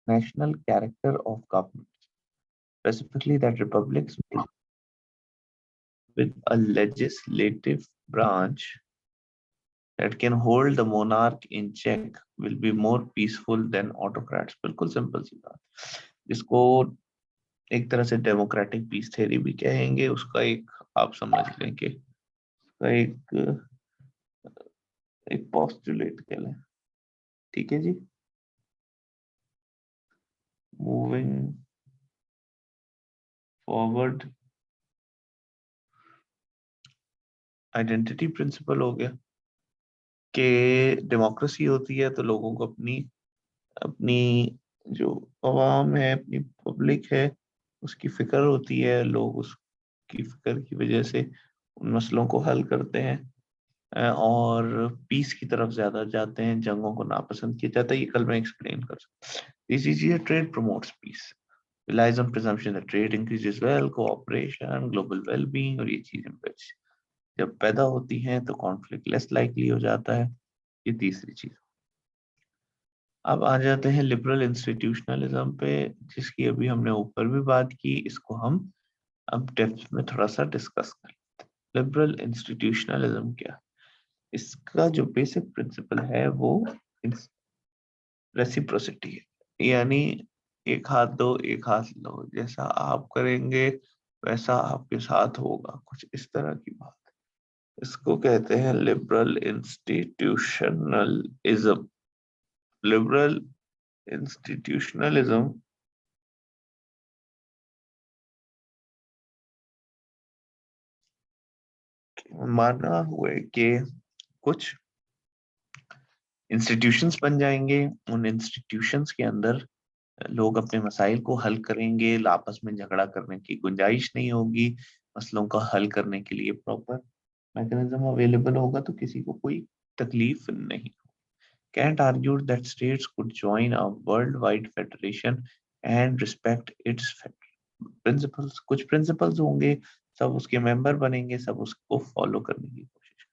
national character of government, specifically that republics with a legislative branch that can hold the monarch in check will be more peaceful than autocrats. बिल्कुल simple सी बात, जिसको एक तरह से democratic piece theory भी कहेंगे, उसका एक आप समझ लें कि उसका एक पोस्टुलेट कह लें। ठीक है जी, मूविंग फॉरवर्ड, आइडेंटिटी प्रिंसिपल हो गया कि डेमोक्रेसी होती है तो लोगों को अपनी अपनी जो अवाम है, अपनी पब्लिक है, उसकी फिक्र होती है, लोग उसकी फिक्र की वजह से उन मसलों को हल करते हैं और पीस की तरफ ज्यादा जाते हैं, जंगों को नापसंद किया जाता है। ये कल मैं एक्सप्लेन कर सकता। इसी चीज trade promotes peace, relies on presumption that trade increases well, cooperation, global well-being, और ये चीजें जब पैदा होती हैं तो कॉन्फ्लिक्ट लेस लाइकली हो जाता है। ये तीसरी चीज। अब आ जाते हैं लिबरल इंस्टीट्यूशनलिज्म पे, जिसकी अभी हमने ऊपर भी बात की, इसको हम अब डेप्थ में थोड़ा सा डिस्कस करें। लिबरल इंस्टीट्यूशनलिज्म क्या है? इसका जो बेसिक प्रिंसिपल है वो रेसिप्रोसिटी है, यानी एक हाथ दो एक हाथ लो, जैसा आप करेंगे वैसा आपके साथ होगा, कुछ इस तरह की बात। इसको कहते हैं लिबरल इंस्टीट्यूशनलिज्म। लिबरल इंस्टीट्यूशनलिज्म माना हुआ है कि कुछ इंस्टीट्यूशंस बन जाएंगे, उन इंस्टीट्यूशंस के अंदर लोग अपने मसाइल को हल करेंगे, आपस में झगड़ा करने की गुंजाइश नहीं होगी, मसलों का हल करने के लिए प्रॉपर मैकेनिज्म अवेलेबल होगा, तो किसी को कोई तकलीफ नहीं। Kant argued that states could join a worldwide federation and respect its principles. कुछ principles होंगे, सब उसके मेंबर बनेंगे, सब उसको फॉलो करने की कोशिश।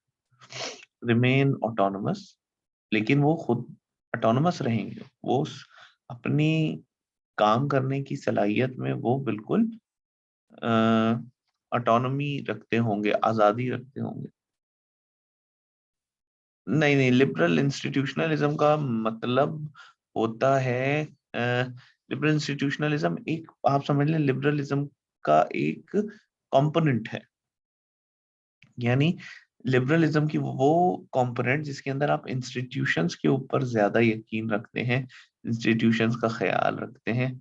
Remain autonomous, लेकिन वो खुद ऑटोनमस रहेंगे, वो अपनी काम करने की सलाहियत में वो बिल्कुल ऑटोनॉमी रखते होंगे, आजादी रखते होंगे। नहीं नहीं, लिबरल इंस्टीट्यूशनलिज्म का मतलब होता है लिबरल इंस्टीट्यूशनलिज्म एक, आप समझ लें, लिबरलिज्म का एक कंपोनेंट है, यानी लिबरलिज्म की वो कंपोनेंट जिसके अंदर आप इंस्टीट्यूशंस के ऊपर ज्यादा यकीन रखते हैं, इंस्टीट्यूशंस का ख्याल रखते हैं,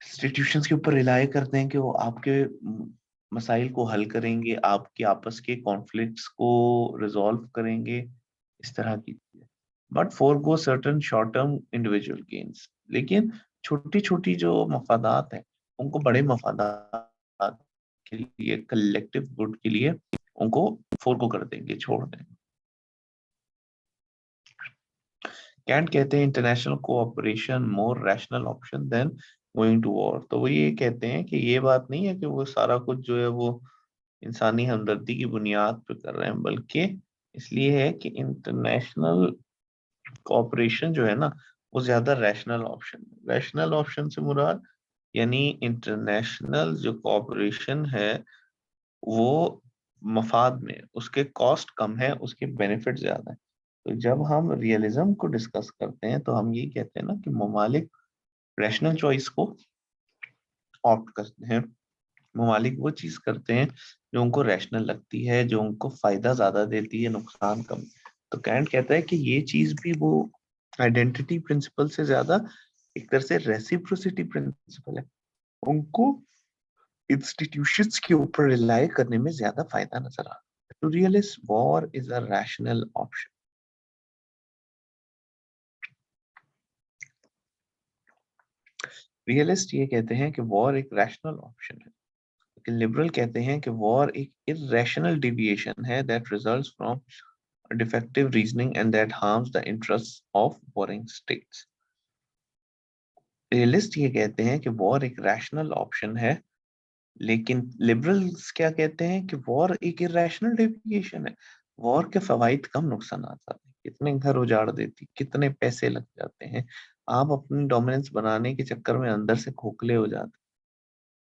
इंस्टीट्यूशंस के ऊपर रिलाई करते हैं कि वो आपके मसाइल को हल करेंगे, आपके आपस के कॉन्फ्लिक्ट्स को रिजॉल्व करेंगे, इस तरह की चीजें। But forgo certain short term individual gains, लेकिन छोटी छोटी जो मफादात हैं उनको बड़े मफादात के लिए, कलेक्टिव गुड के लिए उनको फोरगो कर देंगे, छोड़ देंगे। कैंट कहते हैं international cooperation more rational option than going to war. तो वो ये कहते हैं कि ये बात नहीं है कि वो सारा कुछ जो है वो इंसानी हमदर्दी की बुनियाद पर कर रहे हैं, बल्कि इसलिए है कि इंटरनेशनल कोऑपरेशन जो है ना वो ज्यादा रैशनल ऑप्शन। रैशनल ऑप्शन से मुराद यानी इंटरनेशनल जो कोऑपरेशन है वो मफाद में, उसके कॉस्ट कम है, उसके बेनिफिट ज्यादा है। तो जब हम रियलिज्म को डिस्कस करते हैं तो हम ये कहते हैं ना कि ममालिक रैशनल चॉइस को ऑप्ट करते हैं, ममालिक वो चीज करते हैं जो उनको रैशनल लगती है, जो उनको फायदा ज्यादा देती है, नुकसान कम। तो कैंट कहता है कि ये चीज भी वो आइडेंटिटी प्रिंसिपल से ज्यादा एक तरह से रेसिप्रोसिटी प्रिंसिपल है, उनको इंस्टीट्यूशंस के ऊपर रिलाई करने में ज्यादा फायदा नजर आ रहा है। To realist war is a rational option. Realist ये कहते हैं कि वॉर एक रैशनल ऑप्शन है, लेकिन लिबरल कहते हैं कि वॉर एक इररेशनल डिविएशन है that results from defective reasoning and that harms the interest of warring states. Realist ये कहते हैं कि वॉर एक रैशनल ऑप्शन है, लेकिन लिबरल्स क्या कहते हैं कि वॉर एक इररेशनल डेविएशन है, वॉर के फवाइद कम, नुकसान ज्यादा। कितने घर उजाड़ देती, कितने पैसे लग जाते हैं, आप अपनी डोमिनेंस बनाने के चक्कर में अंदर से खोखले हो जाते।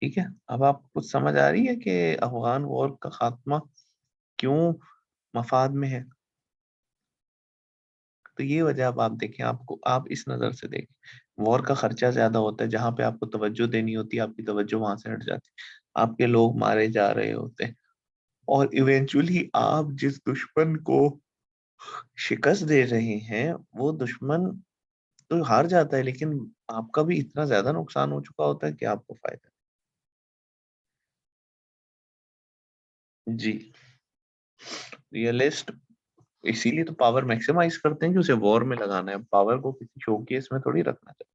ठीक है, अब आप कुछ समझ आ रही है कि अफगान वॉर का खात्मा क्यों मफाद में है। तो ये वजह अब आप देखें, आपको आप इस नजर से देखें, वॉर का खर्चा ज्यादा होता है, जहां पे आपको तवज्जो देनी होती है आपकी तवज्जो वहां से हट जाती है, आपके लोग मारे जा रहे होते हैं, और इवेंचुअली आप जिस दुश्मन को शिकस्त दे रहे हैं वो दुश्मन तो हार जाता है, लेकिन आपका भी इतना ज्यादा नुकसान हो चुका होता है कि आपको फायदा। जी, रियलिस्ट इसीलिए तो पावर मैक्सिमाइज करते हैं कि उसे वॉर में लगाना है, पावर को किसी शोकेस में थोड़ी रखना चाहिए।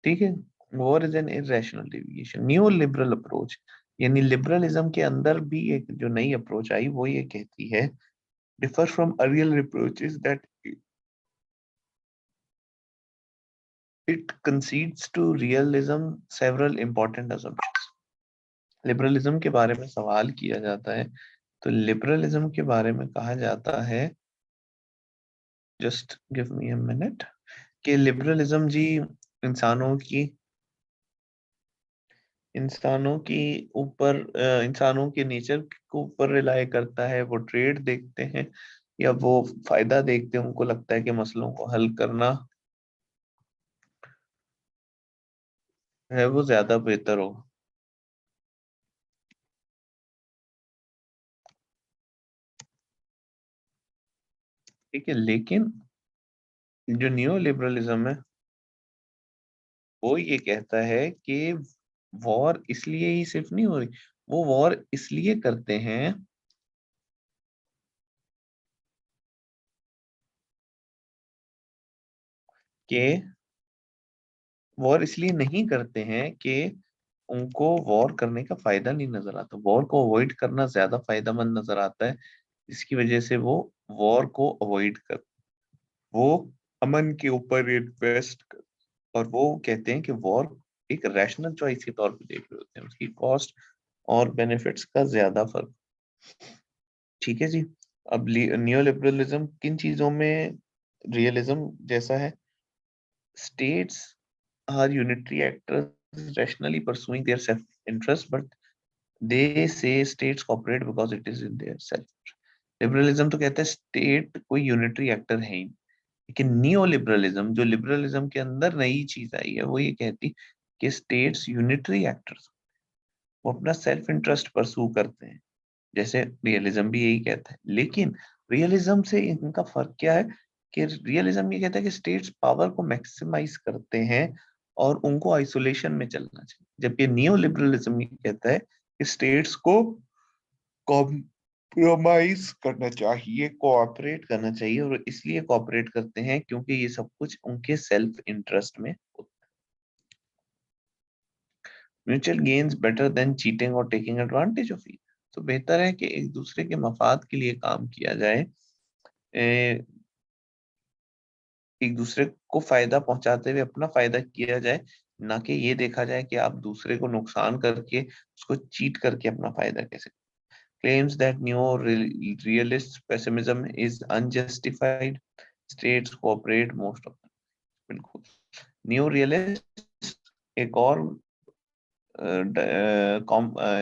ठीक है, war is an irrational deviation, new liberal approach, यानी लिबरलिज्म के अंदर भी एक जो नई अप्रोच आई वो ये कहती है, differ from earlier approaches that it concedes to realism several important assumptions। Liberalism के बारे में सवाल किया जाता है तो लिबरलिज्म के बारे में कहा जाता है, just give me a minute, कि लिबरलिज्म जी इंसानों की इंसानों की ऊपर इंसानों के नेचर के ऊपर रिलाय करता है, वो ट्रेड देखते हैं या वो फायदा देखते हैं, उनको लगता है कि मसलों को हल करना है वो ज्यादा बेहतर होगा। ठीक है, लेकिन जो न्यू लिबरलिज्म है वो ये कहता है कि वॉर इसलिए ही सिर्फ नहीं हो रही, वो वॉर इसलिए करते हैं कि वॉर इसलिए नहीं करते हैं कि उनको वॉर करने का फायदा नहीं नजर आता, वॉर को अवॉइड करना ज्यादा फायदेमंद नजर आता है, इसकी वजह से वो वॉर को अवॉइड कर, वो अमन के ऊपर इन्वेस्ट कर, और वो कहते हैं कि वॉर एक रैशनल चॉइस के तौर पे देख रहे होते हैं, उसकी कॉस्ट और बेनिफिट्स का ज्यादा फर्क। ठीक है जी, अब नियो लिबरलिज्म किन चीजों में रियलिज्म जैसा है, states are unitary actors rationally pursuing their self-interest, but they say states cooperate because it is in their self. Liberalism तो कहता है स्टेट कोई यूनिटरी एक्टर है ही नहीं, लेकिन नियो लिबरलिज्म जो लिबरलिज्म के अंदर नई चीज आई है वो ये कहती कि स्टेट्स यूनिटरी एक्टर्स, वो अपना सेल्फ इंटरेस्ट परसू करते हैं, जैसे रियलिज्म भी यही कहता है। लेकिन रियलिज्म से इनका फर्क क्या है, कि रियलिज्म ये कहता है कि स्टेट्स पावर को मैक्सिमाइज करते हैं और उनको आइसोलेशन में चलना चाहिए, जबकि नियो लिबरलिज्म ये कहता है कि स्टेट्स को कॉम्प्रोमाइज करना चाहिए, कोऑपरेट करना चाहिए, और इसलिए कोऑपरेट करते हैं क्योंकि ये सब कुछ उनके सेल्फ इंटरेस्ट में होता है। Mutual gains better than cheating और टेकिंग एडवांटेज ऑफ ईच, तो बेहतर है कि एक दूसरे के मफाद के लिए काम किया जाए, ए, एक दूसरे को फायदा पहुंचाते हुए अपना फायदा किया जाए, ना कि ये देखा जाए कि आप दूसरे को नुकसान करके उसको चीट करके अपना फायदा कैसे। Claims that new realist pessimism is unjustified, states cooperate most of, बिल्कुल। न्यू रियलिस्ट एक और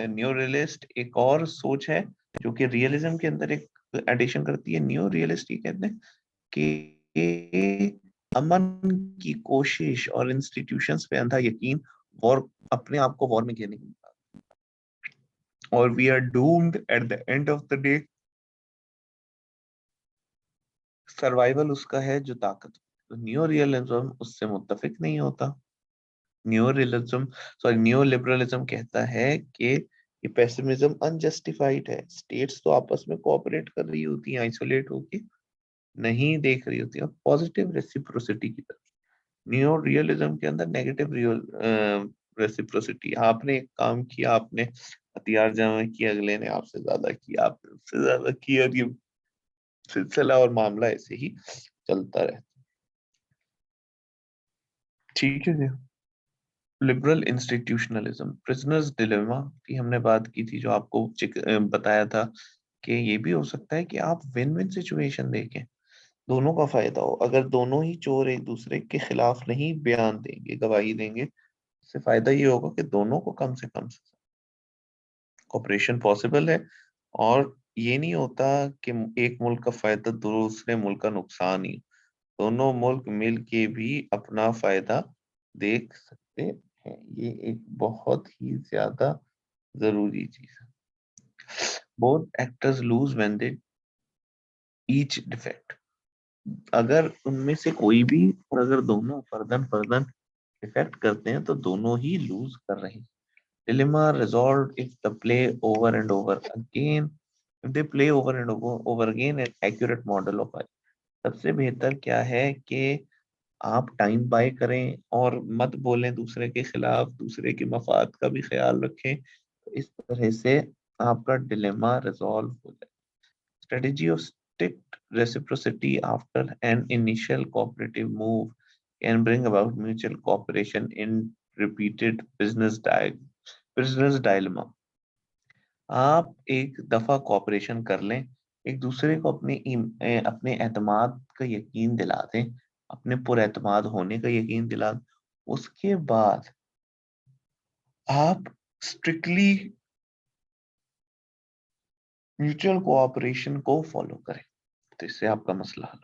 न्यू रियलिस्ट एक और सोच है जो कि रियलिज्म के अंदर एक एडिशन करती है। न्यू रियलिस्ट ये कहते हैं कि अमन की कोशिश और इंस्टीट्यूशंस पे अंधा यकीन वॉर अपने आप को वॉर में घेरने की, और we are doomed at the end of the day, survival उसका है जो ताकत। तो न्यू रियलिज्म उससे मुत्तफिक नहीं होता। New realism sorry new liberalism कहता है कि ये पेसिमिज्म अनजस्टिफाइड है, स्टेट्स तो आपस में कोऑपरेट कर रही होती हैं आइसोलेट होके नहीं देख रही होती है, पॉजिटिव रेसिप्रोसिटी की तरफ। न्यो रियलिज्म के अंदर नेगेटिव रियल रेसिप्रोसिटी, आपने एक काम किया, आपने हथियार जमा किया, अगले ने आपसे ज्यादा किया, आपसे ज्यादा किया, और ये सिलसिला और मामला ऐसे ही चलता रहे। ठीक है जी, लिबरल इंस्टीट्यूशनलिज्म, प्रिजनर्स डिलेमा की हमने बात की थी, जो आपको बताया था कि ये भी हो सकता है कि आप विन विन सिचुएशन देखें, दोनों का फायदा हो। अगर दोनों ही चोर एक दूसरे के खिलाफ नहीं बयान देंगे, गवाही देंगे, इससे फायदा ये होगा कि दोनों को कम से कम कॉपरेशन पॉसिबल है। और ये नहीं होता कि एक मुल्क का फायदा दूसरे मुल्क का नुकसान ही। दोनों मुल्क मिल के भी अपना फायदा देख सकते हैं। ये एक बहुत ही ज्यादा जरूरी चीज है। Both actors lose when they each defect. अगर उनमें से कोई भी, और अगर दोनों फर्दन फर्दन डिफेक्ट करते हैं तो दोनों ही लूज कर रहे हैं। Dilemma resolved if the play over and over again, if they play over and over again an accurate model of life। सबसे बेहतर क्या है कि आप टाइम बाय करें और मत बोलें दूसरे के खिलाफ, दूसरे के मफाद का भी ख्याल रखें। तो इस तरह से आपका डिलेमा रिजॉल्व हो जाए। Strategy of strict reciprocity after an initial cooperative move can bring about mutual cooperation in repeated business dilemma। आप एक दफा कॉपरेशन कर लें, एक दूसरे को अपने एतमाद का यकीन दिला दें, अपने पुरएतमाद होने का यकीन दिला दें। उसके बाद आप स्ट्रिक्टली म्यूचुअल कोऑपरेशन को फॉलो करें, तो इससे आपका मसला हल।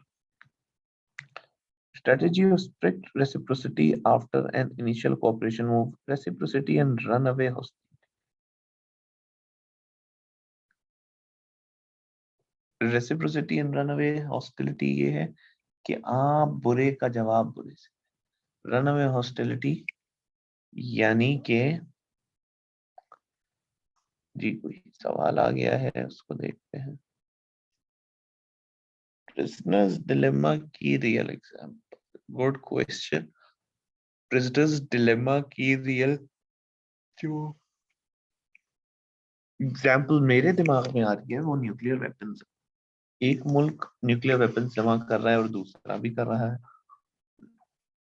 Strategy of strict reciprocity after an initial cooperation move, reciprocity and runaway hostility। Reciprocity and runaway hostility ये है कि आप बुरे का जवाब बुरे से। Runaway hostility यानी कि, जी कोई सवाल आ गया है उसको देखते हैं। Prisoner's dilemma की real example, good question. Prisoners dilemma की रियल जो एग्जाम्पल मेरे दिमाग में आ रही है वो न्यूक्लियर वेपन्स। एक मुल्क न्यूक्लियर वेपन जमा कर रहा है और दूसरा भी कर रहा है।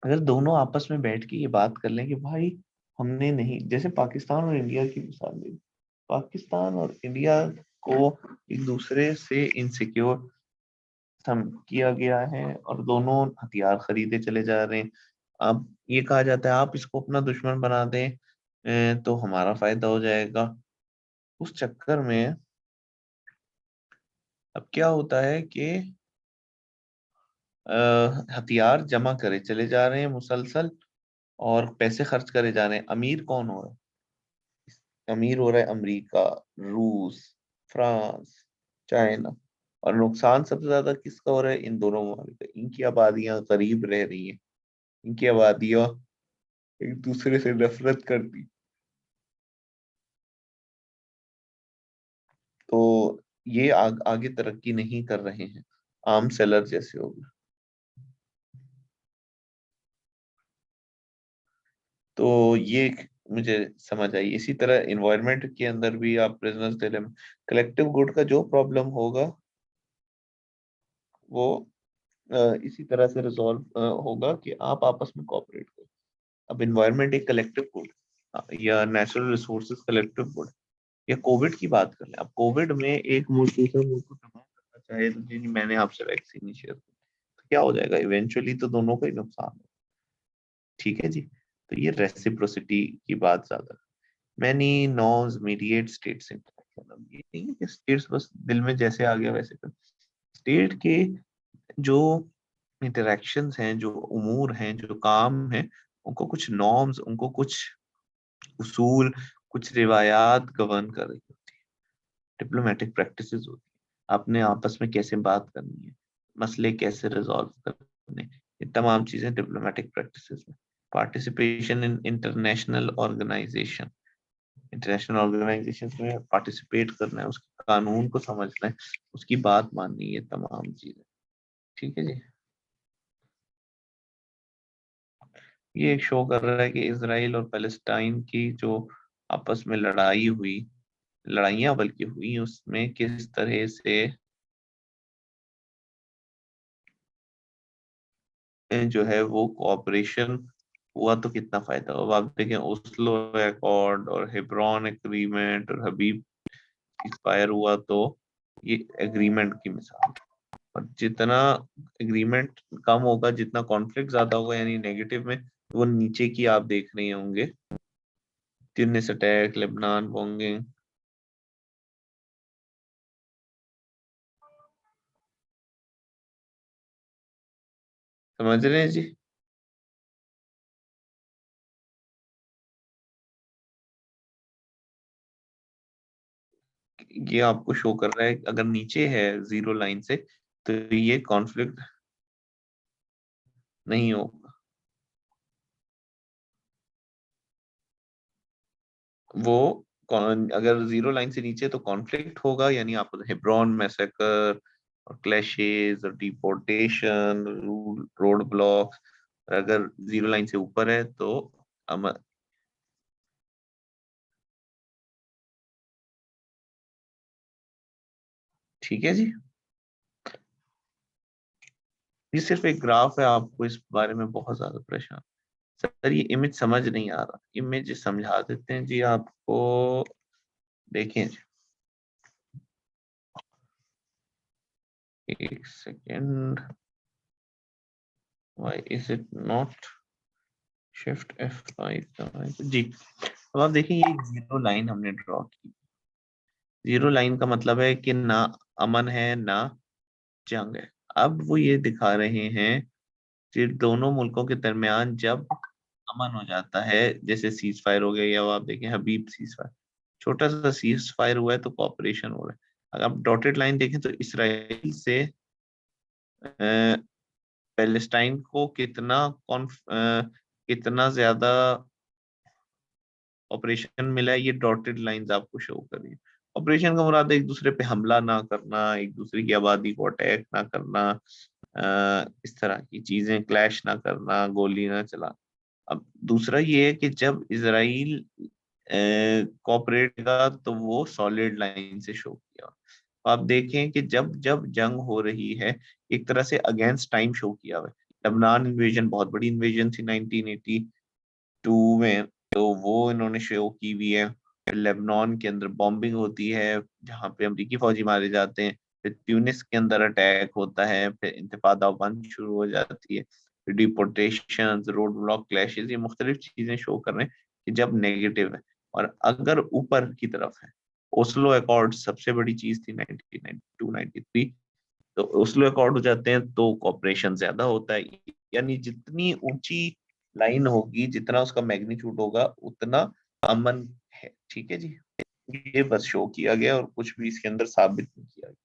अगर दोनों आपस में बैठ के ये बात कर लें कि भाई हमने नहीं, जैसे पाकिस्तान और इंडिया की मिसाल ली, पाकिस्तान और इंडिया को एक दूसरे से इनसिक्योर किया गया है और दोनों हथियार खरीदे चले जा रहे हैं। अब ये कहा जाता है आप इसको अपना दुश्मन बना दें तो हमारा फायदा हो जाएगा। उस चक्कर में अब क्या होता है कि हथियार जमा करे चले जा रहे हैं मुसलसल, और पैसे खर्च करे जा रहे हैं। अमीर कौन हो रहा है? अमीर हो रहा है अमेरिका, रूस, फ्रांस, चाइना। और नुकसान सबसे ज्यादा किसका हो रहा है? इन दोनों ममालिक का। इनकी आबादियां गरीब रह रही हैं, इनकी आबादियां एक दूसरे से नफरत करती। तो ये आगे तरक्की नहीं कर रहे हैं, आर्म सेलर जैसे हो गए। तो ये मुझे समझ आई। इसी तरह इन्वायरमेंट के अंदर भी आप प्रिजनर्स डिलेमा, कलेक्टिव गुड का जो प्रॉब्लम होगा वो इसी तरह से रिजॉल्व होगा कि आप आपस में कोऑपरेट करो। अब इन्वायरमेंट एक कलेक्टिव गुड, या नेचुरल रिसोर्सेज कलेक्टिव गुड, या कोविड की बात कर लें। अब कोविड में एक मुल्क दूसरे मुल्क को तबाह करना चाहे तो जी मैंने आपसे वैक्सीन शेयर की, तो क्या हो जाएगा? इवेंचुअली तो दोनों का ही नुकसान है। ठीक है जी। तो ये रेसिप्रोसिटी की बात ज्यादा। Many norms mediate states interaction. अब ये नहीं है कि स्टेट्स बस दिल में जैसे आ गया वैसे कर। स्टेट के जो इंटरेक्शंस हैं, जो उमूर हैं, जो काम हैं, उनको कुछ नॉर्म्स, उनको कुछ उसूल, कुछ रिवायात गवर्न कर रही होती है। डिप्लोमेटिक प्रैक्टिसेस होती है, आपने आपस में कैसे बात करनी है, मसले कैसे रिजॉल्व करने, ये तमाम चीजें डिप्लोमेटिक प्रैक्टिसेस में। पार्टिसिपेशन इन इंटरनेशनल ऑर्गेनाइजेशन में पार्टिसिपेट करना है, उसके कानून को समझना है, उसकी बात माननी है, तमाम चीजें। ठीक है जी। ये एक शो कर रहा है कि इसराइल और पैलेस्टाइन की जो आपस में लड़ाई हुई, लड़ाइयां बल्कि हुई, उसमें किस तरह से जो है वो कोऑपरेशन हुआ, तो कितना फायदा हुआ। आप देखें ओस्लो अकॉर्ड और हेब्रॉन एग्रीमेंट और हबीब एक्सपायर हुआ, तो ये एग्रीमेंट की मिसाल। और जितना एग्रीमेंट कम होगा, जितना कॉन्फ्लिक्ट ज्यादा होगा, यानी नेगेटिव में, वो नीचे की आप देख रहे होंगे, ट्यूनिस अटैक, लेबनान बॉम्बिंग। समझ रहे हैं जी? ये आपको शो कर रहा है, अगर नीचे है जीरो लाइन से तो ये कॉन्फ्लिक्ट नहीं होगा। वो अगर जीरो लाइन से नीचे तो कॉन्फ्लिक्ट होगा, यानी आप हेब्रॉन मैसेकर और क्लैशेस और डिपोर्टेशन, रोड ब्लॉक। अगर जीरो लाइन से ऊपर है तो अम, ठीक है जी। ये सिर्फ एक ग्राफ है, आपको इस बारे में बहुत ज्यादा परेशान। सर ये इमेज समझ नहीं आ रहा, इमेज समझा देते हैं जी आपको। देखें जी, एक second, why is it not, shift F5 जी। अब आप देखिए, ये जीरो लाइन हमने ड्रॉ की। जीरो लाइन का मतलब है कि ना अमन है ना जंग है। अब वो ये दिखा रहे हैं कि दोनों मुल्कों के दरमियान जब अमन हो जाता है, जैसे सीज फायर हो गया, या वो आप देखें हबीब सीज फायर, छोटा सा सीज फायर हुआ है तो कॉपरेशन हो रहा है। अगर आप डॉटेड लाइन देखें तो इसराइल से पैलेस्टाइन को कितना ज्यादा ऑपरेशन मिला है, ये डॉटेड लाइंस आपको शो कर रही है। ऑपरेशन का मुराद है एक दूसरे पे हमला ना करना, एक दूसरे की आबादी को अटैक ना करना, इस तरह की चीजें, क्लैश ना करना, गोली ना चला। अब दूसरा ये है कि जब इसराइल कॉपरेट का तो वो सॉलिड लाइन से शो किया। आप देखें कि जब जब जंग हो रही है, एक तरह से अगेंस्ट टाइम शो किया हुआ है। लबनान इन्वेजन बहुत बड़ी इन्वेजन थी 1982 में, तो वो इन्होंने शो की हुई है। फिर लेबनान के अंदर बॉम्बिंग होती है जहाँ पे अमरीकी फौजी मारे जाते हैं। फिर ट्यूनिस के अंदर अटैक होता है, फिर इंतफादा वन शुरू हो जाती है, फिर डिपोर्टेशन, रोड ब्लॉक, क्लैशेस, ये मुख्तलिफ चीजें शो कर रहे हैं कि जब नेगेटिव है। और अगर ऊपर की तरफ है, ओस्लो अकॉर्ड सबसे बड़ी चीज थी 1992-93, तो ओस्लो अकॉर्ड हो जाते हैं तो कॉपरेशन ज्यादा होता है। यानी जितनी ऊंची लाइन होगी, जितना उसका मैग्नीट्यूड होगा, उतना अमन है। ठीक है जी, ये बस शो किया गया और कुछ भी इसके अंदर साबित नहीं किया गया।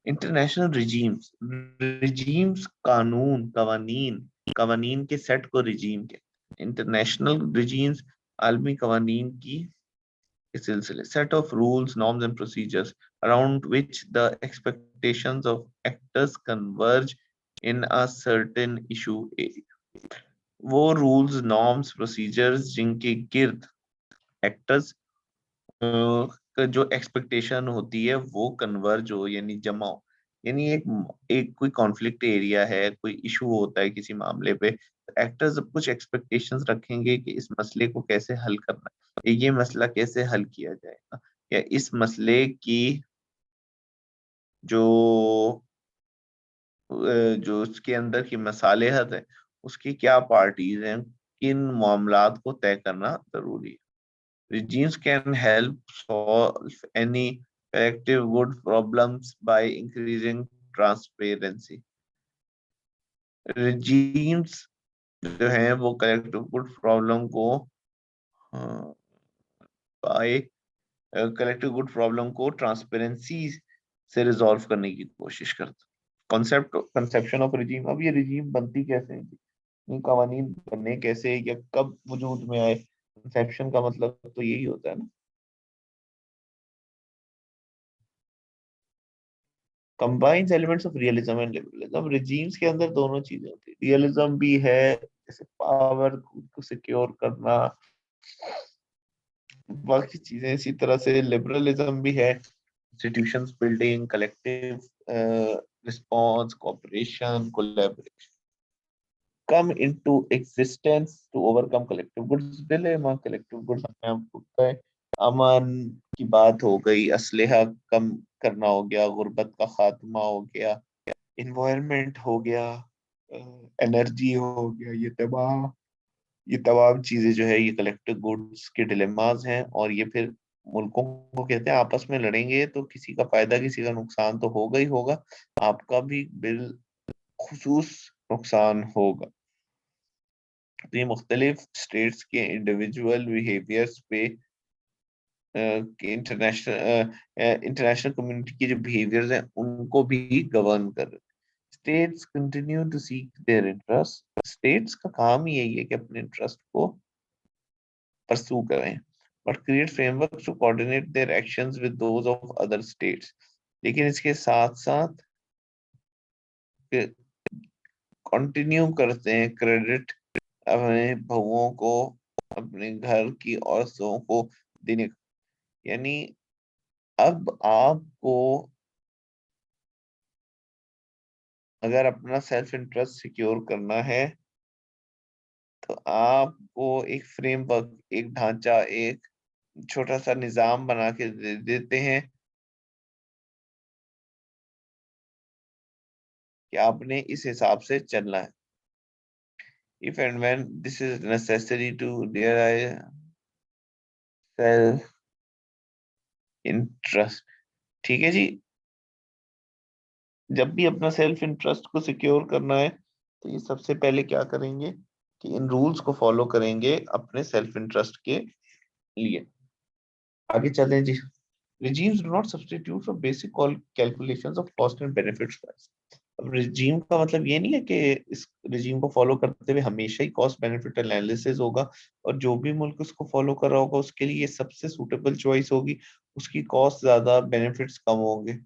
इंटरनेशनल रिजीम्स, रिजीम्स कानून, कवानीन, कवानीन के सेट को रिजीम के, इंटरनेशनल रिजीम्स आलमी कवानीन की के सिलसिले, set of rules, norms and procedures around which the expectations of actors converge in a certain issue area. वो रूल्स, नॉर्म्स, प्रोसीजर्स जिनके गिर्द एक्टर्स का जो एक्सपेक्टेशन होती है वो कन्वर्ज हो, यानी जमा हो। यानी एक एक कोई कॉन्फ्लिक्ट एरिया है, कोई इशू होता है किसी मामले पे, एक्टर्स अब कुछ एक्सपेक्टेशंस रखेंगे कि इस मसले को कैसे हल करना है, ये मसला कैसे हल किया जाएगा, या इस मसले की जो जो उसके अंदर की मसालेहत है, उसकी क्या पार्टीज हैं, किन मामलात को तय करना जरूरी है। Regimes can help solve any collective good problems by increasing transparency. Regimes जो हैं वो कलेक्टिव गुड प्रॉब्लम को बाय कलेक्टिव गुड प्रॉब्लम को ट्रांसपेरेंसी से रिजॉल्व करने की कोशिश करता है। कॉन्सेप्ट, कंसेप्शन ऑफ रिजीम, अब ये रिजीम बनती कैसे है, ये कवानीन बने कैसे या कब वजूद में आए, कंसेप्शन का मतलब तो यही होता है ना। Combines elements of realism and liberalism, regimes के अंदर दोनों चीजें होती है, रियलिज्म भी है, जैसे पावर को सिक्योर करना, बाकी चीजें इसी तरह से, लिबरलिज्म भी है, institutions building, collective response, cooperation, collaboration come into existence to overcome collective goods dilemma। collective goods हमें हम होता है, अमन की बात हो गई, असलहा कम करना हो गया, गुर्बत का खात्मा हो गया, इन्वायरमेंट हो गया, एनर्जी हो गया, ये तमाम चीजें जो है ये कलेक्टिव गुड्स के डिलेमास हैं। और ये फिर मुल्कों को कहते हैं आपस में लड़ेंगे तो किसी का फायदा किसी का नुकसान तो होगा ही होगा, आपका भी बिल खुसूस नुकसान होगा। तो ये मुख्तलिफ स्टेट्स के इंडिविजुअल बिहेवियर्स पे कि इंटरनेशनल कम्युनिटी के जो बिहेवियर्स हैं उनको भी गवर्न कर रहे हैं। States continue to seek their interest, states का काम ही यही है कि अपने इंटरेस्ट को परस्यू करें, but create framework to coordinate their actions with those of other states. लेकिन इसके साथ साथ कंटिन्यू करते हैं क्रेडिट अपने बहुओं को, अपने घर की औरतों को देने का। यानी अब आपको अगर अपना सेल्फ इंटरेस्ट सिक्योर करना है तो आपको एक फ्रेमवर्क, एक ढांचा, एक छोटा सा निजाम बना के दे देते हैं कि आपने इस हिसाब से चलना है। If and when this is necessary to realize self interest. ठीक है जी। जब भी अपना सेल्फ इंटरेस्ट को सिक्योर करना है तो ये सबसे पहले क्या करेंगे कि इन रूल्स को फॉलो करेंगे अपने सेल्फ इंटरेस्ट के लिए। आगे चलें जी। Regimes do not substitute for basic calculations of cost and benefits price। अब regime का मतलब ये नहीं है कि इस regime को फॉलो करते हुए हमेशा ही कॉस्ट बेनिफिट एनालिसिस होगा और जो भी मुल्क उसको फॉलो कर रहा होगा उसके लिए सबसे सूटेबल चॉइस होगी, उसकी कॉस्ट ज्यादा बेनिफिट्स कम होंगे।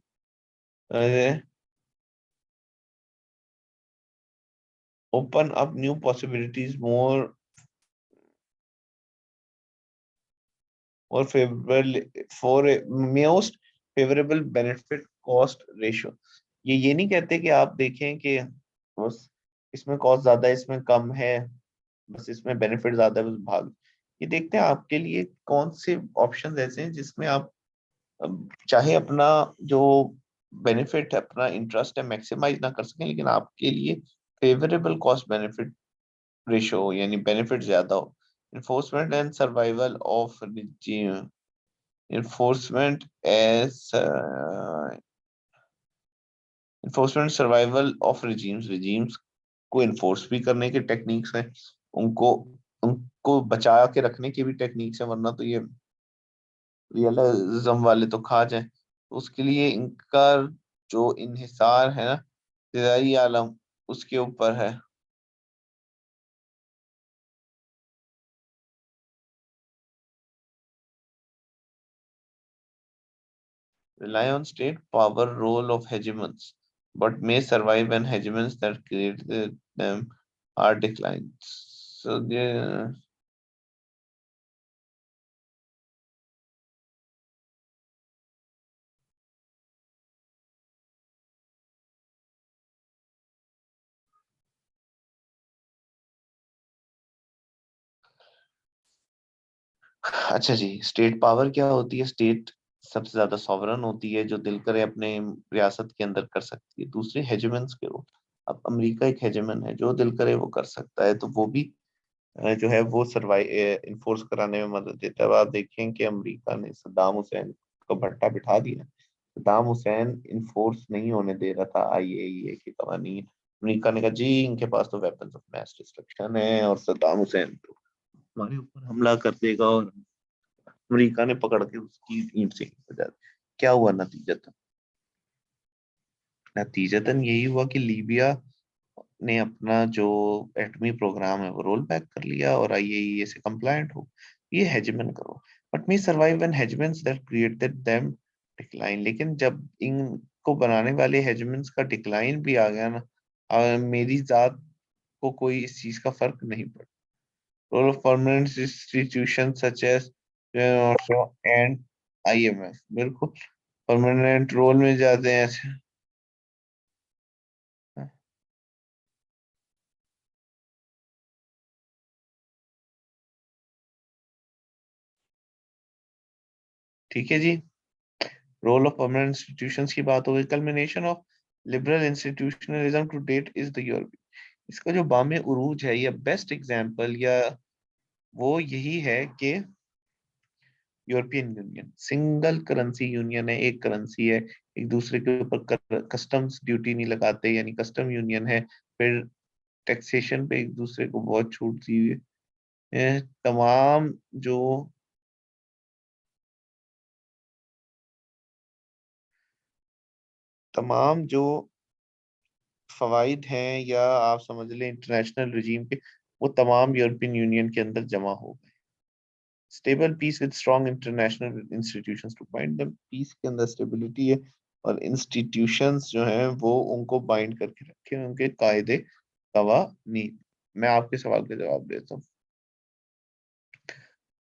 ओपन अप न्यू पॉसिबिलिटीज मोर और favourable for most favourable benefit cost ratio. ये नहीं कहते कि आप देखें कि बस इसमें कॉस्ट ज्यादा है इसमें कम है, बस इसमें बेनिफिट ज्यादा है बस भाग। ये देखते हैं आपके लिए कौन से ऑप्शन ऐसे हैं जिसमें आप चाहे अपना जो बेनिफिट है, अपना इंटरेस्ट है मैक्सिमाइज ना कर सकें लेकिन आपके लिए फेवरेबल कॉस्ट बेनिफिट रेशियो हो, यानी बेनिफिट ज्यादा हो। enforcement and survival of regime enforcement as enforcement survival of regimes को enforce भी करने के टेक्निक्स हैं, उनको उनको बचा के रखने की भी टेक्निक्स हैं, वरना तो ये रियलिज्म वाले तो खा जाए। तो उसके लिए इनका जो इन्हिसार है ना फिजाई आलम उसके ऊपर है। Rely on state power role of hegemons, but may survive when hegemons that created them are declined. So the अच्छा जी, स्टेट पावर क्या होती है? स्टेट सबसे ज्यादा सॉवरन होती है, जो दिल करे अपने रियासत के अंदर कर सकती है। दूसरी हेजेमन्स के रोल। अब अमेरिका एक हेजेमन है, जो दिल करे वो कर सकता है, तो वो भी जो है वो सर्वाइव इन्फोर्स कराने में मदद देता है। अब आप देखें कि अमेरिका ने सद्दाम हुसैन को भट्टा बिठा दिया, सद्दाम हुसैन इन्फोर्स नहीं होने दे रहा था आईएईए के कवानीन। अमेरिका ने कहा जी इनके पास तो वेपन्स ऑफ मैस डिस्ट्रक्शन है और सद्दाम हुसैन तो हमारे ऊपर हमला कर देगा, और अमेरिका ने पकड़ के उसकी ईंट से बजा दी। क्या हुआ नतीजतन? नतीजतन यही हुआ कि लीबिया ने अपना जो एटमी प्रोग्राम है वो रोल बैक कर लिया और आईएईए से कंप्लायंट हो। ये हेजमन करो, but me survive when hegemons that created them decline. लेकिन जब इनको बनाने वाले हेजमेंट्स का डिक्लाइन भी आ गया ना, मेरी जात को कोई इस चीज का फर्क नहीं पड़ा। Role of permanent institution such as and IMF, बिल्कुल परमानेंट रोल में जाते हैं ऐसे। ठीक है जी। रोल ऑफ परमानेंट इंस्टीट्यूशंस की बात हो गई। Culmination of liberal institutionalism to date is the European. इसका जो बामे उरूज है या बेस्ट एग्जांपल या वो यही है कि European union single currency union है, एक करेंसी है, एक दूसरे के ऊपर कस्टम्स ड्यूटी नहीं लगाते, यानी कस्टम यूनियन है। फिर टैक्सेशन पे एक दूसरे को बहुत छूट दी हुई है। जो तमाम जो फवाइद हैं या आप समझ लें इंटरनेशनल रिजीम के, वो तमाम यूरोपियन यूनियन के अंदर जमा हो गए। Stable peace with strong international institutions to bind them. Peace के अंदर स्टेबिलिटी है और इंस्टीट्यूशंस जो हैं वो उनको बाइंड करके रखे हैं, उनके कायदे कवानीन। मैं आपके सवाल का जवाब देता हूँ।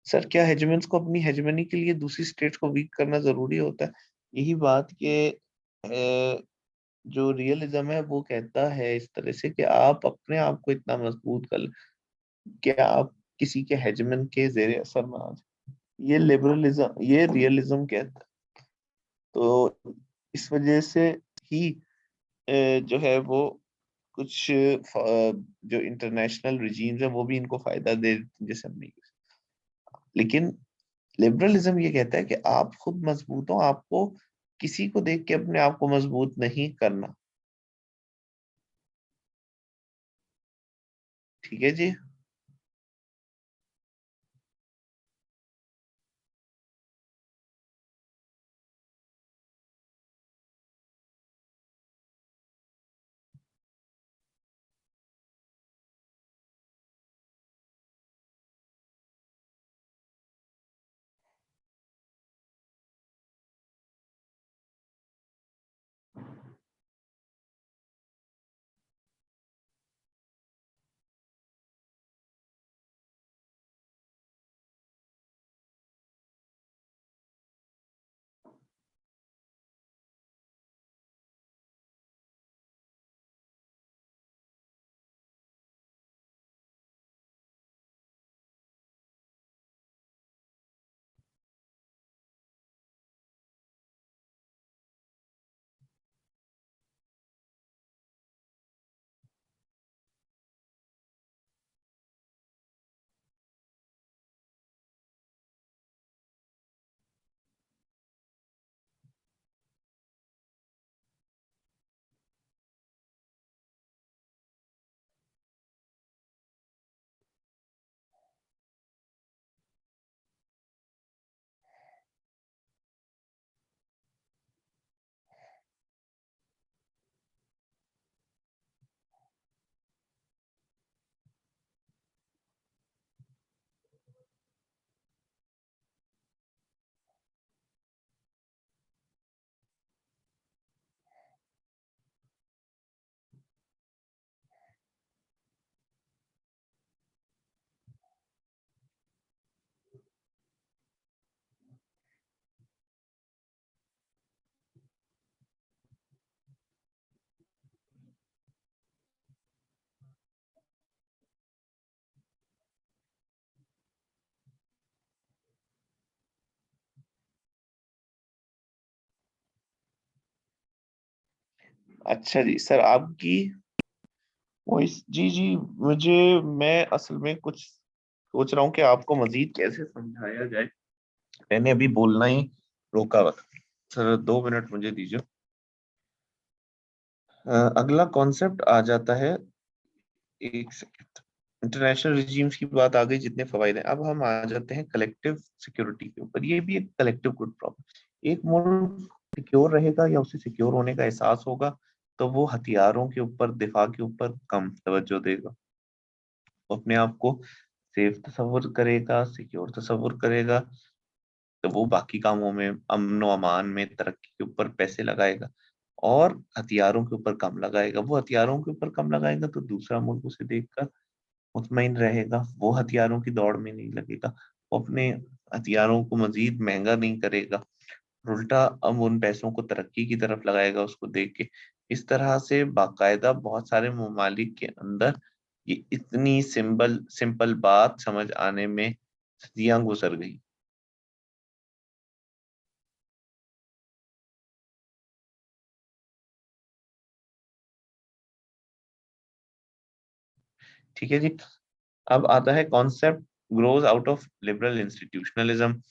सर, क्या हेजमन्स को अपनी हेजमनी के लिए दूसरी स्टेट्स को वीक करना जरूरी होता है? यही बात के जो रियलिज्म है वो कहता है इस तरह से कि आप अपने आप को इतना मजबूत कर कि आप किसी के हेजमन के जेर असर में आ जाए। ये लिबरलिज्म, ये रियलिज्म कहता है। तो इस वजह से ही जो है वो कुछ जो इंटरनेशनल रिजीम्स है वो भी इनको फायदा दे देते हैं, जैसे हमने। लेकिन लिबरलिज्म ये कहता है कि आप खुद मजबूत हो, आपको किसी को देख के अपने आप को मजबूत नहीं करना। ठीक है जी। अच्छा जी सर, आपकी वॉइस, जी जी, मुझे, मैं असल में कुछ सोच रहा हूँ कि आपको मजीद कैसे समझाया जाए। मैंने अभी बोलना ही रोका हुआ था। सर 2 मिनट मुझे दीजिए। अगला कॉन्सेप्ट आ जाता है, एक सेकंड। इंटरनेशनल रिजीम्स की बात आ गई, जितने फवायद हैं, अब हम आ जाते हैं कलेक्टिव सिक्योरिटी के ऊपर। ये भी एक कलेक्टिव गुड प्रॉब्लम। एक मुल्क सिक्योर रहेगा या उसे सिक्योर होने का एहसास होगा तो वो हथियारों के ऊपर, दिफा के ऊपर कम तवज्जो देगा। वो अपने आप को सेफ तस्वुर करेगा, सिक्योर तस्वुर करेगा, तो वो बाकी कामों में, अमन व अमान में, तरक्की के ऊपर पैसे लगाएगा और हथियारों के ऊपर कम लगाएगा। वो हथियारों के ऊपर कम लगाएगा तो दूसरा मुल्क उसे देखकर मुतमईन रहेगा, वो हथियारों की दौड़ में नहीं लगेगा, वो अपने हथियारों को मजीद महंगा नहीं करेगा, उल्टा अब उन पैसों को तरक्की की तरफ लगाएगा उसको देख के। इस तरह से बाकायदा बहुत सारे ममालिक के अंदर ये इतनी सिंपल सिंपल बात समझ आने में सदियां गुजर गई। ठीक है जी। अब आता है concept grows out of liberal institutionalism,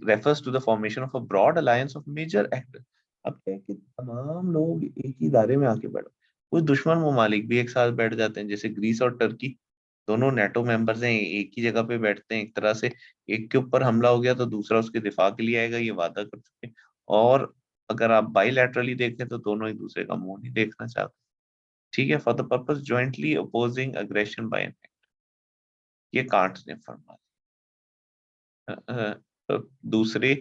refers to the formation of a broad alliance of major actors। अब क्या है कि तमाम लोग एक ही दायरे में आके बैठो, कुछ दुश्मन ममालिक भी एक साथ बैठ जाते हैं, जैसे ग्रीस और टर्की, दोनों नेटो मेंबर्स हैं, एक ही जगह पे बैठते हैं। एक तरह से एक के ऊपर हमला हो गया तो दूसरा उसके दिफा के लिए आएगा, ये वादा कर चुके हैं। और अगर आप बाईलैटरली देखें तो दोनों एक दूसरे का मुंह नहीं देखना चाहते। ठीक है, for the purpose jointly opposing aggression by an, ये कांट ने फरमाया। तो दूसरी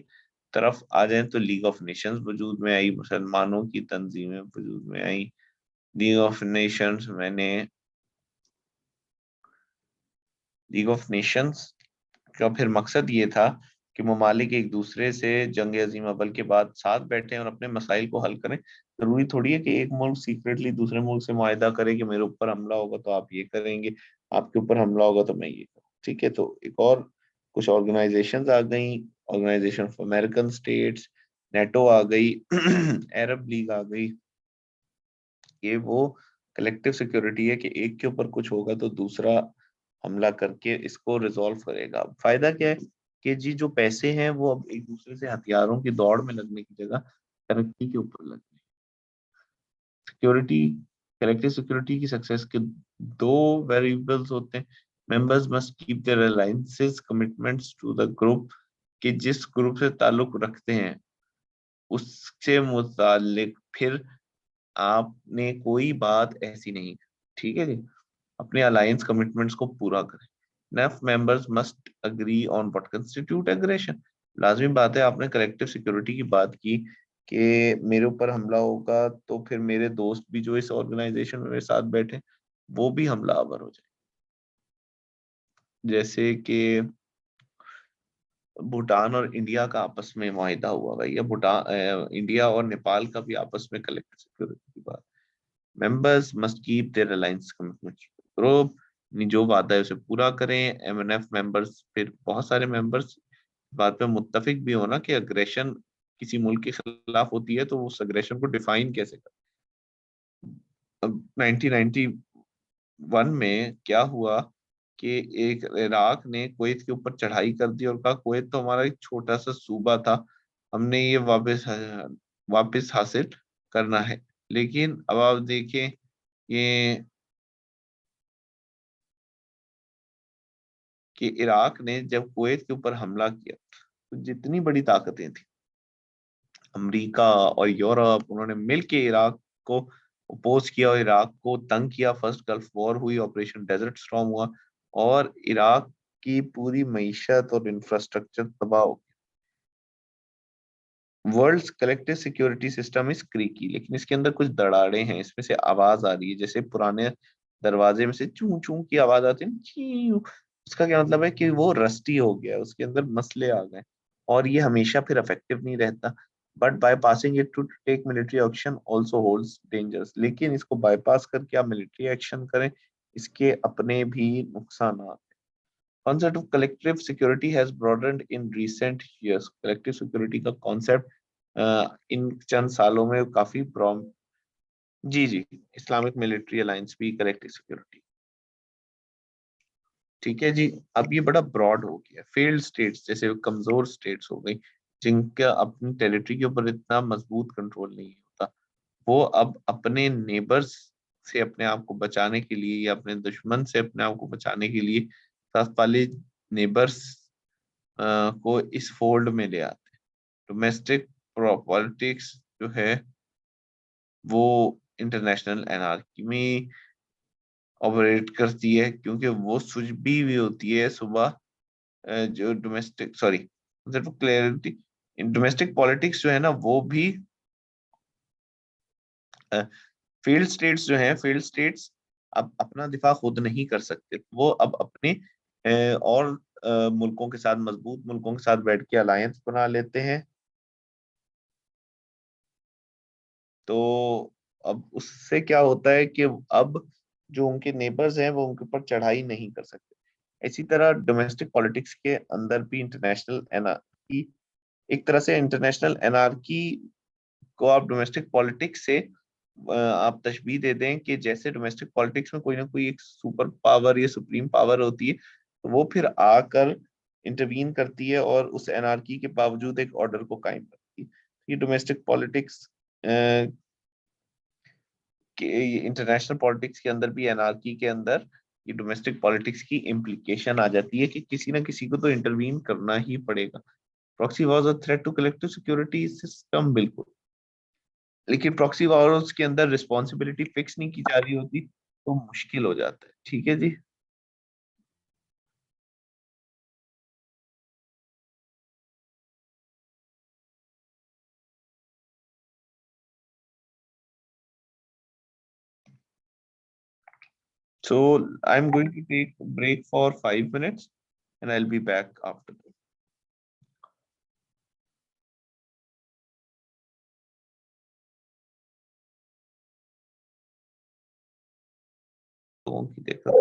तरफ आ जाए तो लीग ऑफ नेशंस वजूद में आई, मुसलमानों की तंजीमें वजूद में आई। लीग ऑफ नेशंस मैंने लीग ऑफ नेशंस का फिर मकसद ये था कि ममालिक एक दूसरे से जंग अजीम अव्वल के बाद साथ बैठे और अपने मसाइल को हल करें। जरूरी थोड़ी है कि एक मुल्क सीक्रेटली दूसरे मुल्क से मुआहदा करे कि मेरे ऊपर हमला होगा तो आप ये करेंगे, आपके ऊपर हमला होगा तो मैं ये करूँ। ठीक है, तो एक और कुछ ऑर्गेनाइजेशंस आ गई, organisation of American states, NATO आ गई, अरब लीग आ गई। ये वो कलेक्टिव सिक्योरिटी है कि एक के ऊपर कुछ होगा तो दूसरा हमला करके इसको रिजॉल्व करेगा। फायदा क्या है कि जी जो पैसे हैं वो अब एक दूसरे से हथियारों की दौड़ में लगने की जगह तरक्की के ऊपर लग रहे हैं। सिक्योरिटी, कलेक्टिव सिक्योरिटी की सक्सेस के दो वेरिएबल्स होते हैं। Members must keep their alliances commitments to the group, कि जिस ग्रुप से ताल्लुक रखते हैं उससे मुतालिक फिर आपने कोई बात ऐसी नहीं, ठीक है जी, अपने अलायंस कमिटमेंट्स को पूरा करें। Enough members must agree on what constitute aggression. लाजमी बात है, आपने कलेक्टिव सिक्योरिटी की बात की कि मेरे ऊपर हमला होगा तो फिर मेरे दोस्त भी जो इस ऑर्गेनाइजेशन में मेरे साथ बैठे वो भी हमलावर हो जाए। जैसे कि भूटान और इंडिया का आपस में मुआहिदा हुआ भाई, या इंडिया और नेपाल का भी आपस में कलेक्टिव सिक्योरिटी की बात। Members must keep there alliance commitments group, जो वादा है उसे पूरा करें। एमएनएफ मेंबर्स, फिर बहुत सारे मेंबर्स बात पे मुत्तफिक भी होना कि अग्रेशन किसी मुल्क के खिलाफ होती है तो उस अग्रेशन को डिफाइन कैसे करें। अब 1991 में क्या हुआ कि एक इराक ने कुवैत के ऊपर चढ़ाई कर दी और कहा कुवैत तो हमारा एक छोटा सा सूबा था, हमने ये वापस हासिल करना है। लेकिन अब आप देखें ये कि इराक ने जब कुवैत के ऊपर हमला किया तो जितनी बड़ी ताकतें थी, अमेरिका और यूरोप, उन्होंने मिलकर इराक को अपोज किया और इराक को तंग किया। फर्स्ट गल्फ वॉर हुई, ऑपरेशन डेजर्ट स्टॉर्म हुआ और इराक की पूरी मईशत और इंफ्रास्ट्रक्चर तबाह हो गया। World's collective security system is creaky, लेकिन इसके अंदर कुछ दरारें हैं, इसमें से आवाज आ रही है जैसे पुराने दरवाजे में से चू चू की आवाज आती है ना, चीं। उसका क्या मतलब है कि वो रस्टी हो गया, उसके अंदर मसले आ गए और ये हमेशा फिर इफेक्टिव नहीं रहता। But bypassing it to take military action also holds dangers, लेकिन इसको बाईपास करके आप मिलिट्री एक्शन करें, इसके अपने भी नुकसान हैं। Concept of collective security has broadened in recent years, collective security का कॉन्सेप्ट इन चंद सालों में काफी प्रॉम, जी जी, इस्लामिक मिलिट्री अलायंस भी कलेक्टिव सिक्योरिटी। ठीक है जी। अब ये बड़ा ब्रॉड हो गया, फेल्ड स्टेट्स जैसे कमजोर स्टेट्स हो गई जिनका अपनी टेरिटरी के ऊपर इतना मजबूत कंट्रोल नहीं होता, वो अब अपने नेबर्स से अपने आप को बचाने के लिए या अपने दुश्मन से अपने आप को बचाने के लिए साथ वाले नेबर्स को इस फोल्ड में ले आते हैं। डोमेस्टिक पॉलिटिक्स जो है वो इंटरनेशनल एनार्की में ऑपरेट करती है, क्योंकि वो सुलझी हुई होती है सुबह जो domestic, sorry, clarity, domestic politics जो है ना वो भी फील्ड स्टेट्स जो हैं, फील्ड स्टेट्स अब अपना दिफा खुद नहीं कर सकते, वो अब अपने और मुल्कों के साथ, मजबूत मुल्कों के साथ बैठ के अलायंस बना लेते हैं। तो अब उससे क्या होता है कि अब जो उनके नेबर्स हैं वो उनके ऊपर चढ़ाई नहीं कर सकते। इसी तरह डोमेस्टिक पॉलिटिक्स के अंदर भी इंटरनेशनल एनार्की, एक तरह से इंटरनेशनल एनार्की को आप डोमेस्टिक पॉलिटिक्स से आप तशबीह दे दें कि जैसे डोमेस्टिक पॉलिटिक्स में कोई ना कोई एक सुपर पावर या सुप्रीम पावर होती है, तो वो फिर आकर इंटरवीन करती है और उस एनार्की के बावजूद एक ऑर्डर को कायम रखती है। ये डोमेस्टिक पॉलिटिक्स के इंटरनेशनल पॉलिटिक्स के अंदर भी, एनार्की के अंदर ये डोमेस्टिक पॉलिटिक्स की इम्प्लीकेशन आ जाती है कि किसी ना किसी को तो इंटरवीन करना ही पड़ेगा। Proxy wars a threat to collective security system, बिल्कुल, लेकिन प्रॉक्सी वॉर्स के अंदर रिस्पॉन्सिबिलिटी फिक्स नहीं की जा रही होती तो मुश्किल हो जाता है। ठीक है जी। So I'm going to take a break for 5 minutes and I'll be back after that. तो देखो,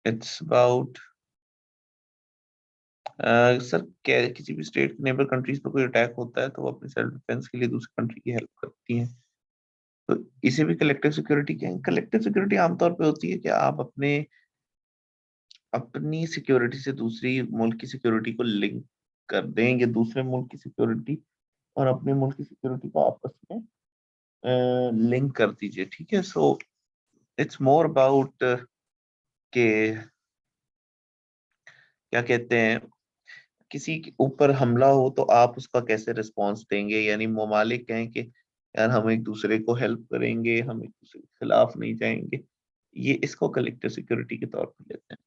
it's about सर, किसी भी स्टेट के नेबर कंट्रीज पर कोई अटैक होता है तो वो अपने सेल्फ डिफेंस के लिए दूसरी कंट्री की हेल्प करती हैं। तो इसे भी कलेक्टिव सिक्योरिटी कहेंगे। कलेक्टिव सिक्योरिटी आमतौर पे होती है कि आप अपने अपनी सिक्योरिटी से दूसरी मुल्क की सिक्योरिटी को लिंक कर देंगे, दूसरे मुल्क की सिक्योरिटी और अपने मुल्क की सिक्योरिटी को आपस में लिंक कर दीजिए। ठीक है। सो इट्स मोर अबाउट के क्या कहते हैं, किसी के ऊपर हमला हो तो आप उसका कैसे रिस्पॉन्स देंगे, यानी ममालिक कहें कि यार हम एक दूसरे को हेल्प करेंगे, हम एक दूसरे के खिलाफ नहीं जाएंगे, ये इसको कलेक्टिव सिक्योरिटी के तौर पर लेते हैं।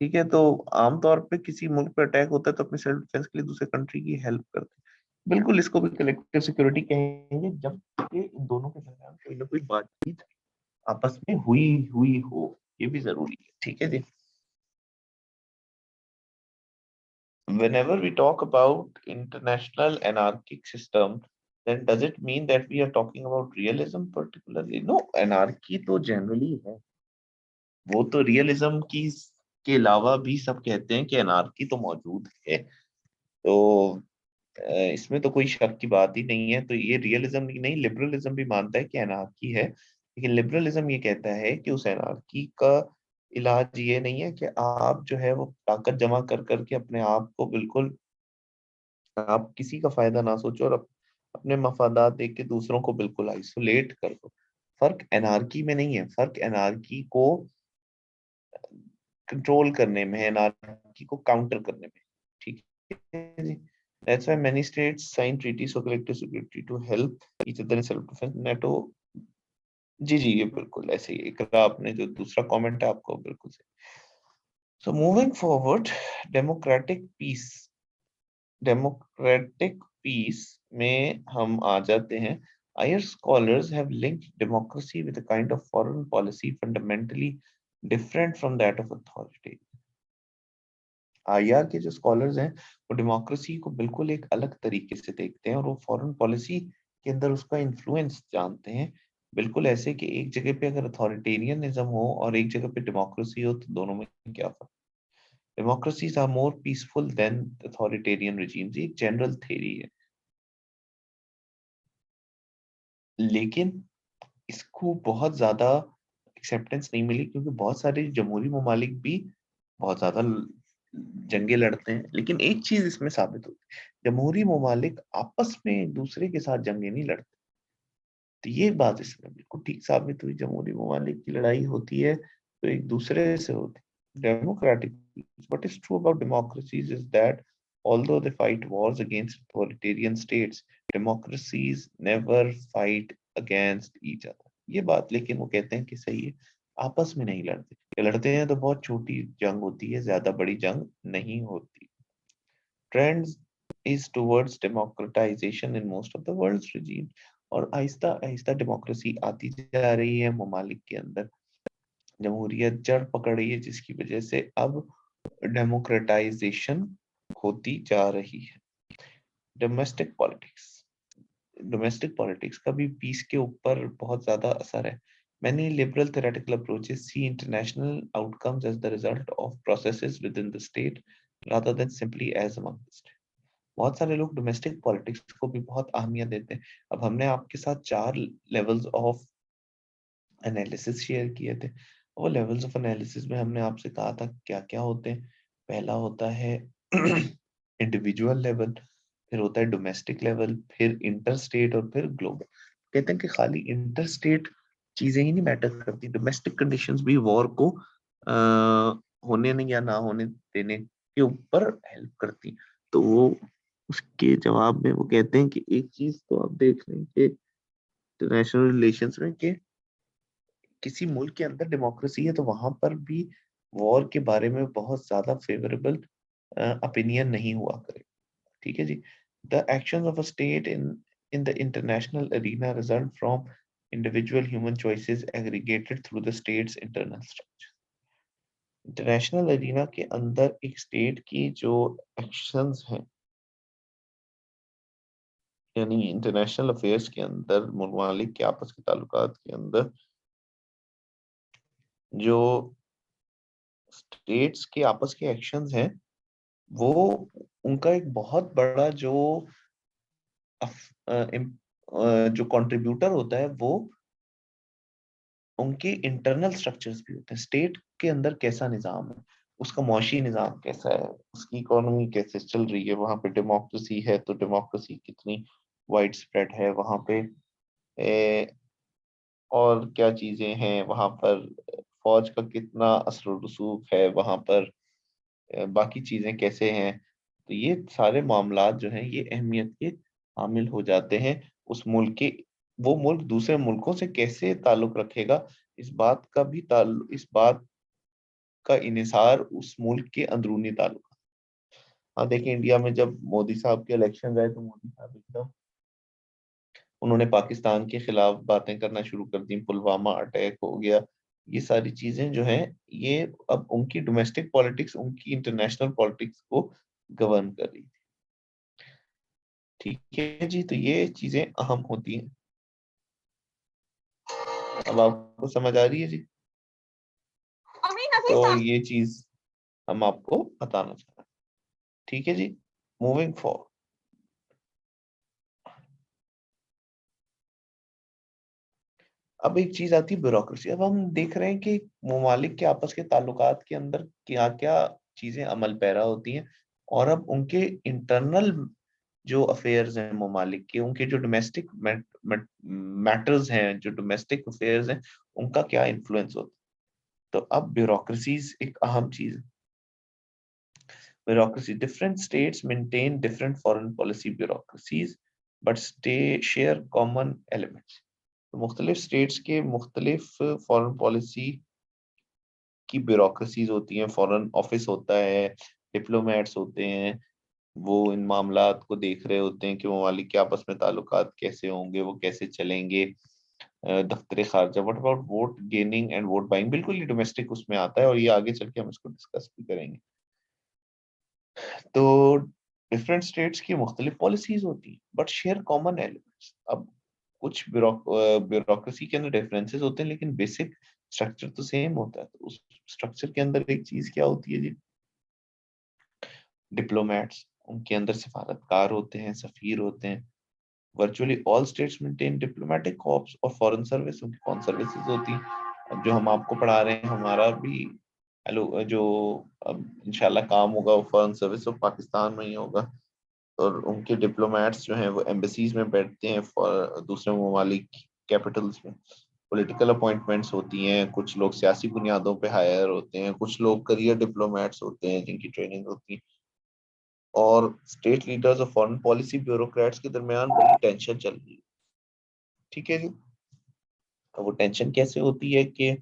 ठीक है। तो आमतौर पे किसी मुल्क पे अटैक होता है तो अपने सेल्फ डिफेंस के लिए दूसरे कंट्री की हेल्प करते हैं। बिल्कुल, इसको भी कलेक्टिव सिक्योरिटी कहेंगे जब ये इन दोनों के दरमियान कोई ना कोई बातचीत आपस में हुई हुई हो, ये भी जरूरी है। ठीक है जी। Whenever we talk about international anarchic system, then does it mean that we are talking about realism particularly? No, anarchy तो generally है, वो तो रियलिज्म की के अलावा भी सब कहते हैं कि अनार्की तो मौजूद है। तो इसमें तो कोई शक की बात ही नहीं है। तो ये रियलिज्म नहीं, लिबरलिज्म भी मानता है कि अनार्की है, लेकिन लिबरलिज्म ये कहता है कि उस अनार्की का इलाज ये नहीं है कि आप जो है वो ताकत जमा कर करके अपने आप को बिल्कुल, आप किसी का फायदा ना सोचो और अपने मफादात देख के दूसरों को बिल्कुल आइसोलेट कर दो। फर्क एनार्की में नहीं है, फर्क एनार्की को कंट्रोल करने में है, एनार्की को काउंटर करने में। ठीक है जी। That's why many states sign treaties for collective security to help each other in self defense. NATO, जी जी, ये बिल्कुल ऐसे ही। इकरा, आपने जो दूसरा कमेंट है आपको बिल्कुल सही। So moving forward, democratic peace democratic peace में हम आ जाते हैं। Higher scholars have linked democracy with a kind of foreign policy fundamentally different from that of authority. IR के जो स्कॉलर्स हैं वो डेमोक्रेसी को बिल्कुल एक अलग तरीके से देखते हैं और वो फॉरेन पॉलिसी के अंदर उसका इन्फ्लुएंस जानते हैं। बिल्कुल ऐसे कि एक जगह पे अगर अथॉरिटेरियनिज्म हो और एक जगह पे डेमोक्रेसी हो तो दोनों में क्या फर्क। Democracies are more peaceful than authoritarian regimes, ये जनरल थ्योरी है। लेकिन इसको बहुत ज्यादा एक्सेप्टेंस नहीं मिली क्योंकि बहुत सारे जमहूरी ममालिक भी बहुत ज्यादा जंगे लड़ते हैं। लेकिन एक चीज इसमें साबित होती है, जमहूरी ममालिक आपस में एक दूसरे के साथ जंगे नहीं लड़ते। तो ये बात इसमें बिल्कुल ठीक साबित हुई, जमहूरी ममालिक की लड़ाई होती है तो एक दूसरे से होती है। Democratic, what is true about democracies is that although they fight wars against authoritarian states, democracies never fight against each other. ये बात लेकिन वो कहते हैं कि सही है, आपस में नहीं लड़ते, ये लड़ते हैं तो बहुत छोटी जंग होती है, ज्यादा बड़ी जंग नहीं होती। Trends is towards democratization in most of the world's regime, और आहिस्ता आहिस्ता डेमोक्रेसी आती जा रही है ममालिक के अंदर, जमहूरियत जड़ पकड़ रही है जिसकी वजह से अब डेमोक्रेटाइजेशन होती जा रही है। डोमेस्टिक पॉलिटिक्स, डोमेस्टिक पॉलिटिक्स का भी पीस के ऊपर बहुत ज्यादा असर है। Many liberal theoretical approaches see international outcomes as the result of processes within the state rather than simply as among the states. बहुत सारे लोग डोमेस्टिक पॉलिटिक्स को भी बहुत अहमियत देते हैं। अब हमने आपके साथ 4 लेवल्स ऑफ एनालिसिस शेयर किए थे। और लेवल्स ऑफ एनालिसिस में हमने आपसे कहा था क्या क्या होते हैं। पहला होता है इंडिविजुअल लेवल, फिर होता है डोमेस्टिक लेवल, फिर इंटर स्टेट और फिर ग्लोबल। कहते हैं कि खाली इंटर स्टेट चीजें ही नहीं मैटर करती, डोमेस्टिक कंडीशंस भी वॉर को होने नहीं या ना होने देने के ऊपर हेल्प करती। तो वो उसके जवाब में वो कहते हैं कि एक चीज तो आप देख लें कि इंटरनेशनल रिलेशंस में कि किसी मुल्क के अंदर डेमोक्रेसी है तो वहां पर भी वॉर के बारे में बहुत ज्यादा फेवरेबल ओपिनियन नहीं हुआ करे। ठीक है जी। The actions of a state in the international arena result from individual human choices aggregated through the state's internal structure. International arena के अंदर एक स्टेट की जो एक्शंस हैं, यानी इंटरनेशनल अफेयर्स के अंदर मुल्क के आपस के ताल्लुकात के अंदर जो स्टेट्स के आपस के एक्शंस हैं, वो उनका एक बहुत बड़ा जो जो कंट्रीब्यूटर होता है वो उनके इंटरनल स्ट्रक्चर्स भी होते हैं। स्टेट के अंदर कैसा निजाम है, उसका मौशी निजाम कैसा है, उसकी इकोनॉमी कैसे चल रही है, वहां पे डेमोक्रेसी है तो डेमोक्रेसी कितनी वाइड स्प्रेड है वहां पे, और क्या चीजें हैं वहां पर, फौज का कितना असर रसूख है वहां पर, बाकी चीजें कैसे हैं। तो ये सारे मामलात जो हैं ये अहमियत के हामिल हो जाते हैं उस मुल्क के। वो मुल्क दूसरे मुल्कों से कैसे ताल्लुक रखेगा, इस बात का इन्हिसार उस मुल्क के अंदरूनी ताल्लुक। हाँ देखिए, इंडिया में जब मोदी साहब के इलेक्शन आए तो मोदी साहब एकदम उन्होंने पाकिस्तान के खिलाफ बातें करना शुरू कर दी, पुलवामा अटैक हो गया। ये सारी चीजें जो हैं ये अब उनकी डोमेस्टिक पॉलिटिक्स उनकी इंटरनेशनल पॉलिटिक्स को गवर्न कर रही थी। ठीक है जी, तो ये चीजें अहम होती हैं। अब आपको समझ आ रही है जी? तो ये चीज हम आपको बताना चाह रहे हैं। ठीक है जी, मूविंग फॉर। अब एक चीज आती है ब्यूरोक्रेसी। अब हम देख रहे हैं कि ममालिक के आपस के ताल्लुकात के अंदर क्या क्या चीजें अमल पैरा होती हैं, और अब उनके इंटरनल जो अफेयर्स हैं ममालिक के, उनके जो डोमेस्टिक मैटर्स हैं, जो डोमेस्टिक अफेयर्स हैं, उनका क्या इन्फ्लुएंस होता है। तो अब ब्यूरोक्रेसीज एक अहम चीज है। Bureaucracy, different states maintain different foreign policy bureaucracies but stay share common elements. तो मुख्तलिफ स्टेट्स के मुख्तलिफ फॉरेन पॉलिसी की ब्यूरोक्रेसीज होती हैं, फॉरेन ऑफिस होता है, डिप्लोमेट्स होते हैं, वो इन मामलात को देख रहे होते हैं कि ममालिक के आपस में ताल्लुकात कैसे होंगे, वो कैसे चलेंगे। दफ्तर खारजा, what about vote gaining and vote buying, बिल्कुल ये डोमेस्टिक उसमें आता है और ये आगे चल के हम इसको डिस्कस भी करेंगे। तो डिफरेंट स्टेट्स की मुख्तलिफ पॉलिसीज होती हैं बट शेयर कॉमन एलिमेंट्स। अब कुछ ब्यूरोक्रेसी के अंदर डिफरेंसेस होते हैं लेकिन बेसिक स्ट्रक्चर तो सेम होता है। तो उस स्ट्रक्चर के अंदर एक चीज क्या होती है जी, डिप्लोमेट्स, उनके अंदर सिफारतकार होते हैं, सफीर होते हैं। Virtually all states maintain diplomatic corps और फॉरेन सर्विस, उनकी फॉरेन सर्विसेज होती हैं। अब जो हम आपको पढ़ा रहे हैं हमारा भी हेलो जो अब इंशाल्लाह काम होगा वो फॉरेन सर्विस ऑफ पाकिस्तान में ही होगा। और उनके डिप्लोमेट्स जो हैं वो एम्बेसीज में बैठते हैं फॉर दूसरे ममालिक कैपिटल्स में। पॉलिटिकल अपॉइंटमेंट्स होती हैं, कुछ लोग सियासी बुनियादों पे हायर होते हैं, कुछ लोग करियर डिप्लोमेट्स होते हैं जिनकी ट्रेनिंग होती है। और स्टेट लीडर्स और फॉरेन पॉलिसी ब्यूरोक्रेट्स के दरमियान बड़ी टेंशन चल रही है। ठीक है जी। तो वो टेंशन कैसे होती है कि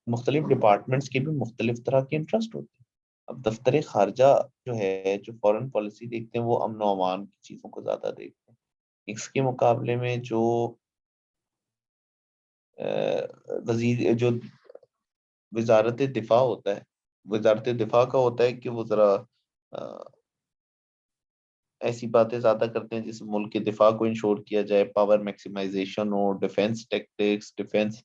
मुख्तलिफ डिपार्टमेंट्स के भी मुख्तलिफ तरह के इंटरेस्ट होते हैं। अब दफ्तर खारजा जो है, जो फॉरेन पॉलिसी देखते हैं, वो अमन और अमान की चीजों को ज्यादा देखते हैं। इसके मुकाबले में जो वजीर जो वजारत दिफा होता है, वजारत दिफा का होता है कि वो जरा ऐसी बातें ज्यादा करते हैं जिससे मुल्क के दिफा को इंश्योर किया जाए, पावर मैक्सिमाइजेशन हो, डिफेंस टेक्टिक्स, डिफेंस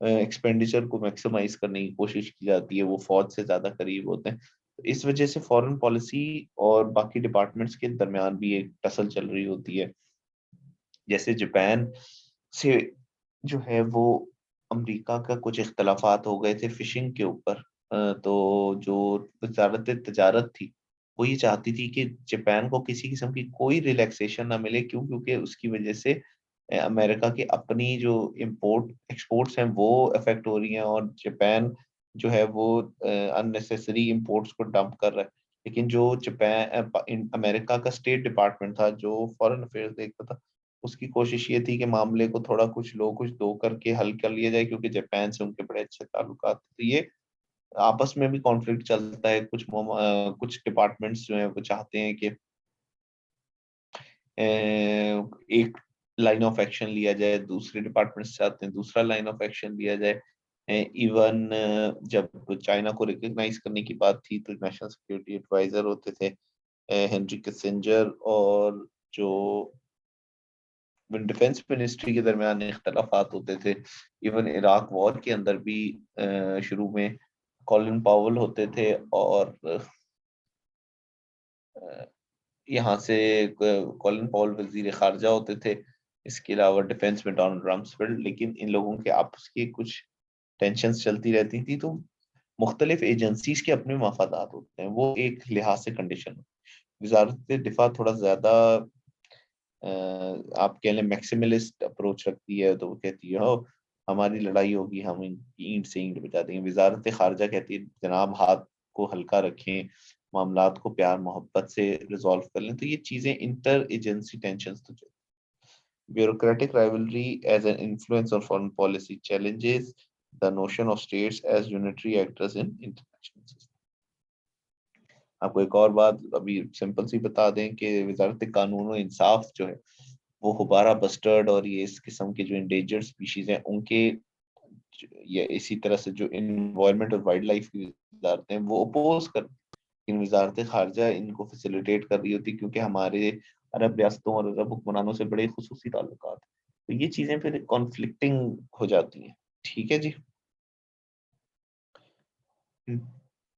एक्सपेंडिचर को मैक्सिमाइज करने की कोशिश की जाती है, वो फौज से ज्यादा करीब होते हैं। इस वजह से फॉरेन पॉलिसी और बाकी डिपार्टमेंट्स के दरमियान भी एक टसल चल रही होती है। जैसे जापान से जो है वो अमेरिका का कुछ इख्तलाफात हो गए थे फिशिंग के ऊपर। तो जो वजारत तजारत थी वो ये चाहती थी कि जापान को किसी किस्म की कोई रिलैक्सेशन ना मिले, क्यों? क्योंकि उसकी वजह से अमेरिका की अपनी जो इंपोर्ट एक्सपोर्ट्स हैं वो अफेक्ट हो रही हैं, और जापान जो है वो अननेसेसरी इंपोर्ट्स को डंप कर रहा है। लेकिन जो अमेरिका का स्टेट डिपार्टमेंट था जो फॉरेन अफेयर्स देखता था, उसकी कोशिश ये थी कि मामले को थोड़ा कुछ लो कुछ दो करके हल कर लिया जाए, क्योंकि जापान से उनके बड़े अच्छे ताल्लुकात थे। तो ये आपस में भी कॉन्फ्लिक्ट चलता है। कुछ डिपार्टमेंट्स जो हैं वो चाहते हैं कि एक लाइन ऑफ एक्शन लिया जाए, दूसरे डिपार्टमेंट्स चाहते हैं दूसरा लाइन ऑफ एक्शन लिया जाए। इवन जब चाइना को रिकॉग्नाइज करने की बात थी तो नेशनल सिक्योरिटी एडवाइजर होते थे हेनरी किसिंजर, और जो डिफेंस मिनिस्ट्री के दरमियान इख्तलाफात होते थे। इवन इराक वॉर के अंदर भी शुरू में कॉलिन पावल होते थे, और यहाँ से कॉलिन पॉल वजीर खारजा होते थे। इसके अलावा डिफेंस में डोनाल्ड रम्सफेल्ड। लेकिन इन लोगों के आपस की कुछ टेंशन चलती रहती थी। तो मुख्तलिफ एजेंसीज के अपने मफादात होते हैं, वो एक लिहाज से कंडीशन। वजारत दिफा थोड़ा ज्यादा आप कह लें मैक्सिमलिस्ट अप्रोच रखती है, तो वो कहती है हो हमारी लड़ाई होगी हम ईंट से ईंट बचा देंगे। वजारत खारजा कहती है जनाब हाथ को हल्का रखें, मामलात को प्यार मोहब्बत से रिजॉल्व कर लें। तो ये चीजें इंटर एजेंसी टेंशन तो bureaucratic rivalry as an influence on foreign policy challenges the notion of states as unitary actors in international system. आपको एक और बात अभी सिंपल सी बता दें कि वजारत कानून और इंसाफ जो है वो हुबारा बस्टर्ड और ये इस किस्म के जो इंडेंजर्ड स्पीशीज हैं उनके या इसी तरह से जो इन्वायरमेंट और वाइल्ड लाइफ की वजारतें हैं वो अपोज कर, इन वजारत खारजा इनको फैसिलिटेट कर रही होती, क्योंकि हमारे अरब रियासतों और अरब हुक्मरानों से बड़े खुसूसी ताल्लुकात हैं। तो ये चीजें फिर कॉन्फ्लिक्टिंग हो जाती हैं। ठीक है जी।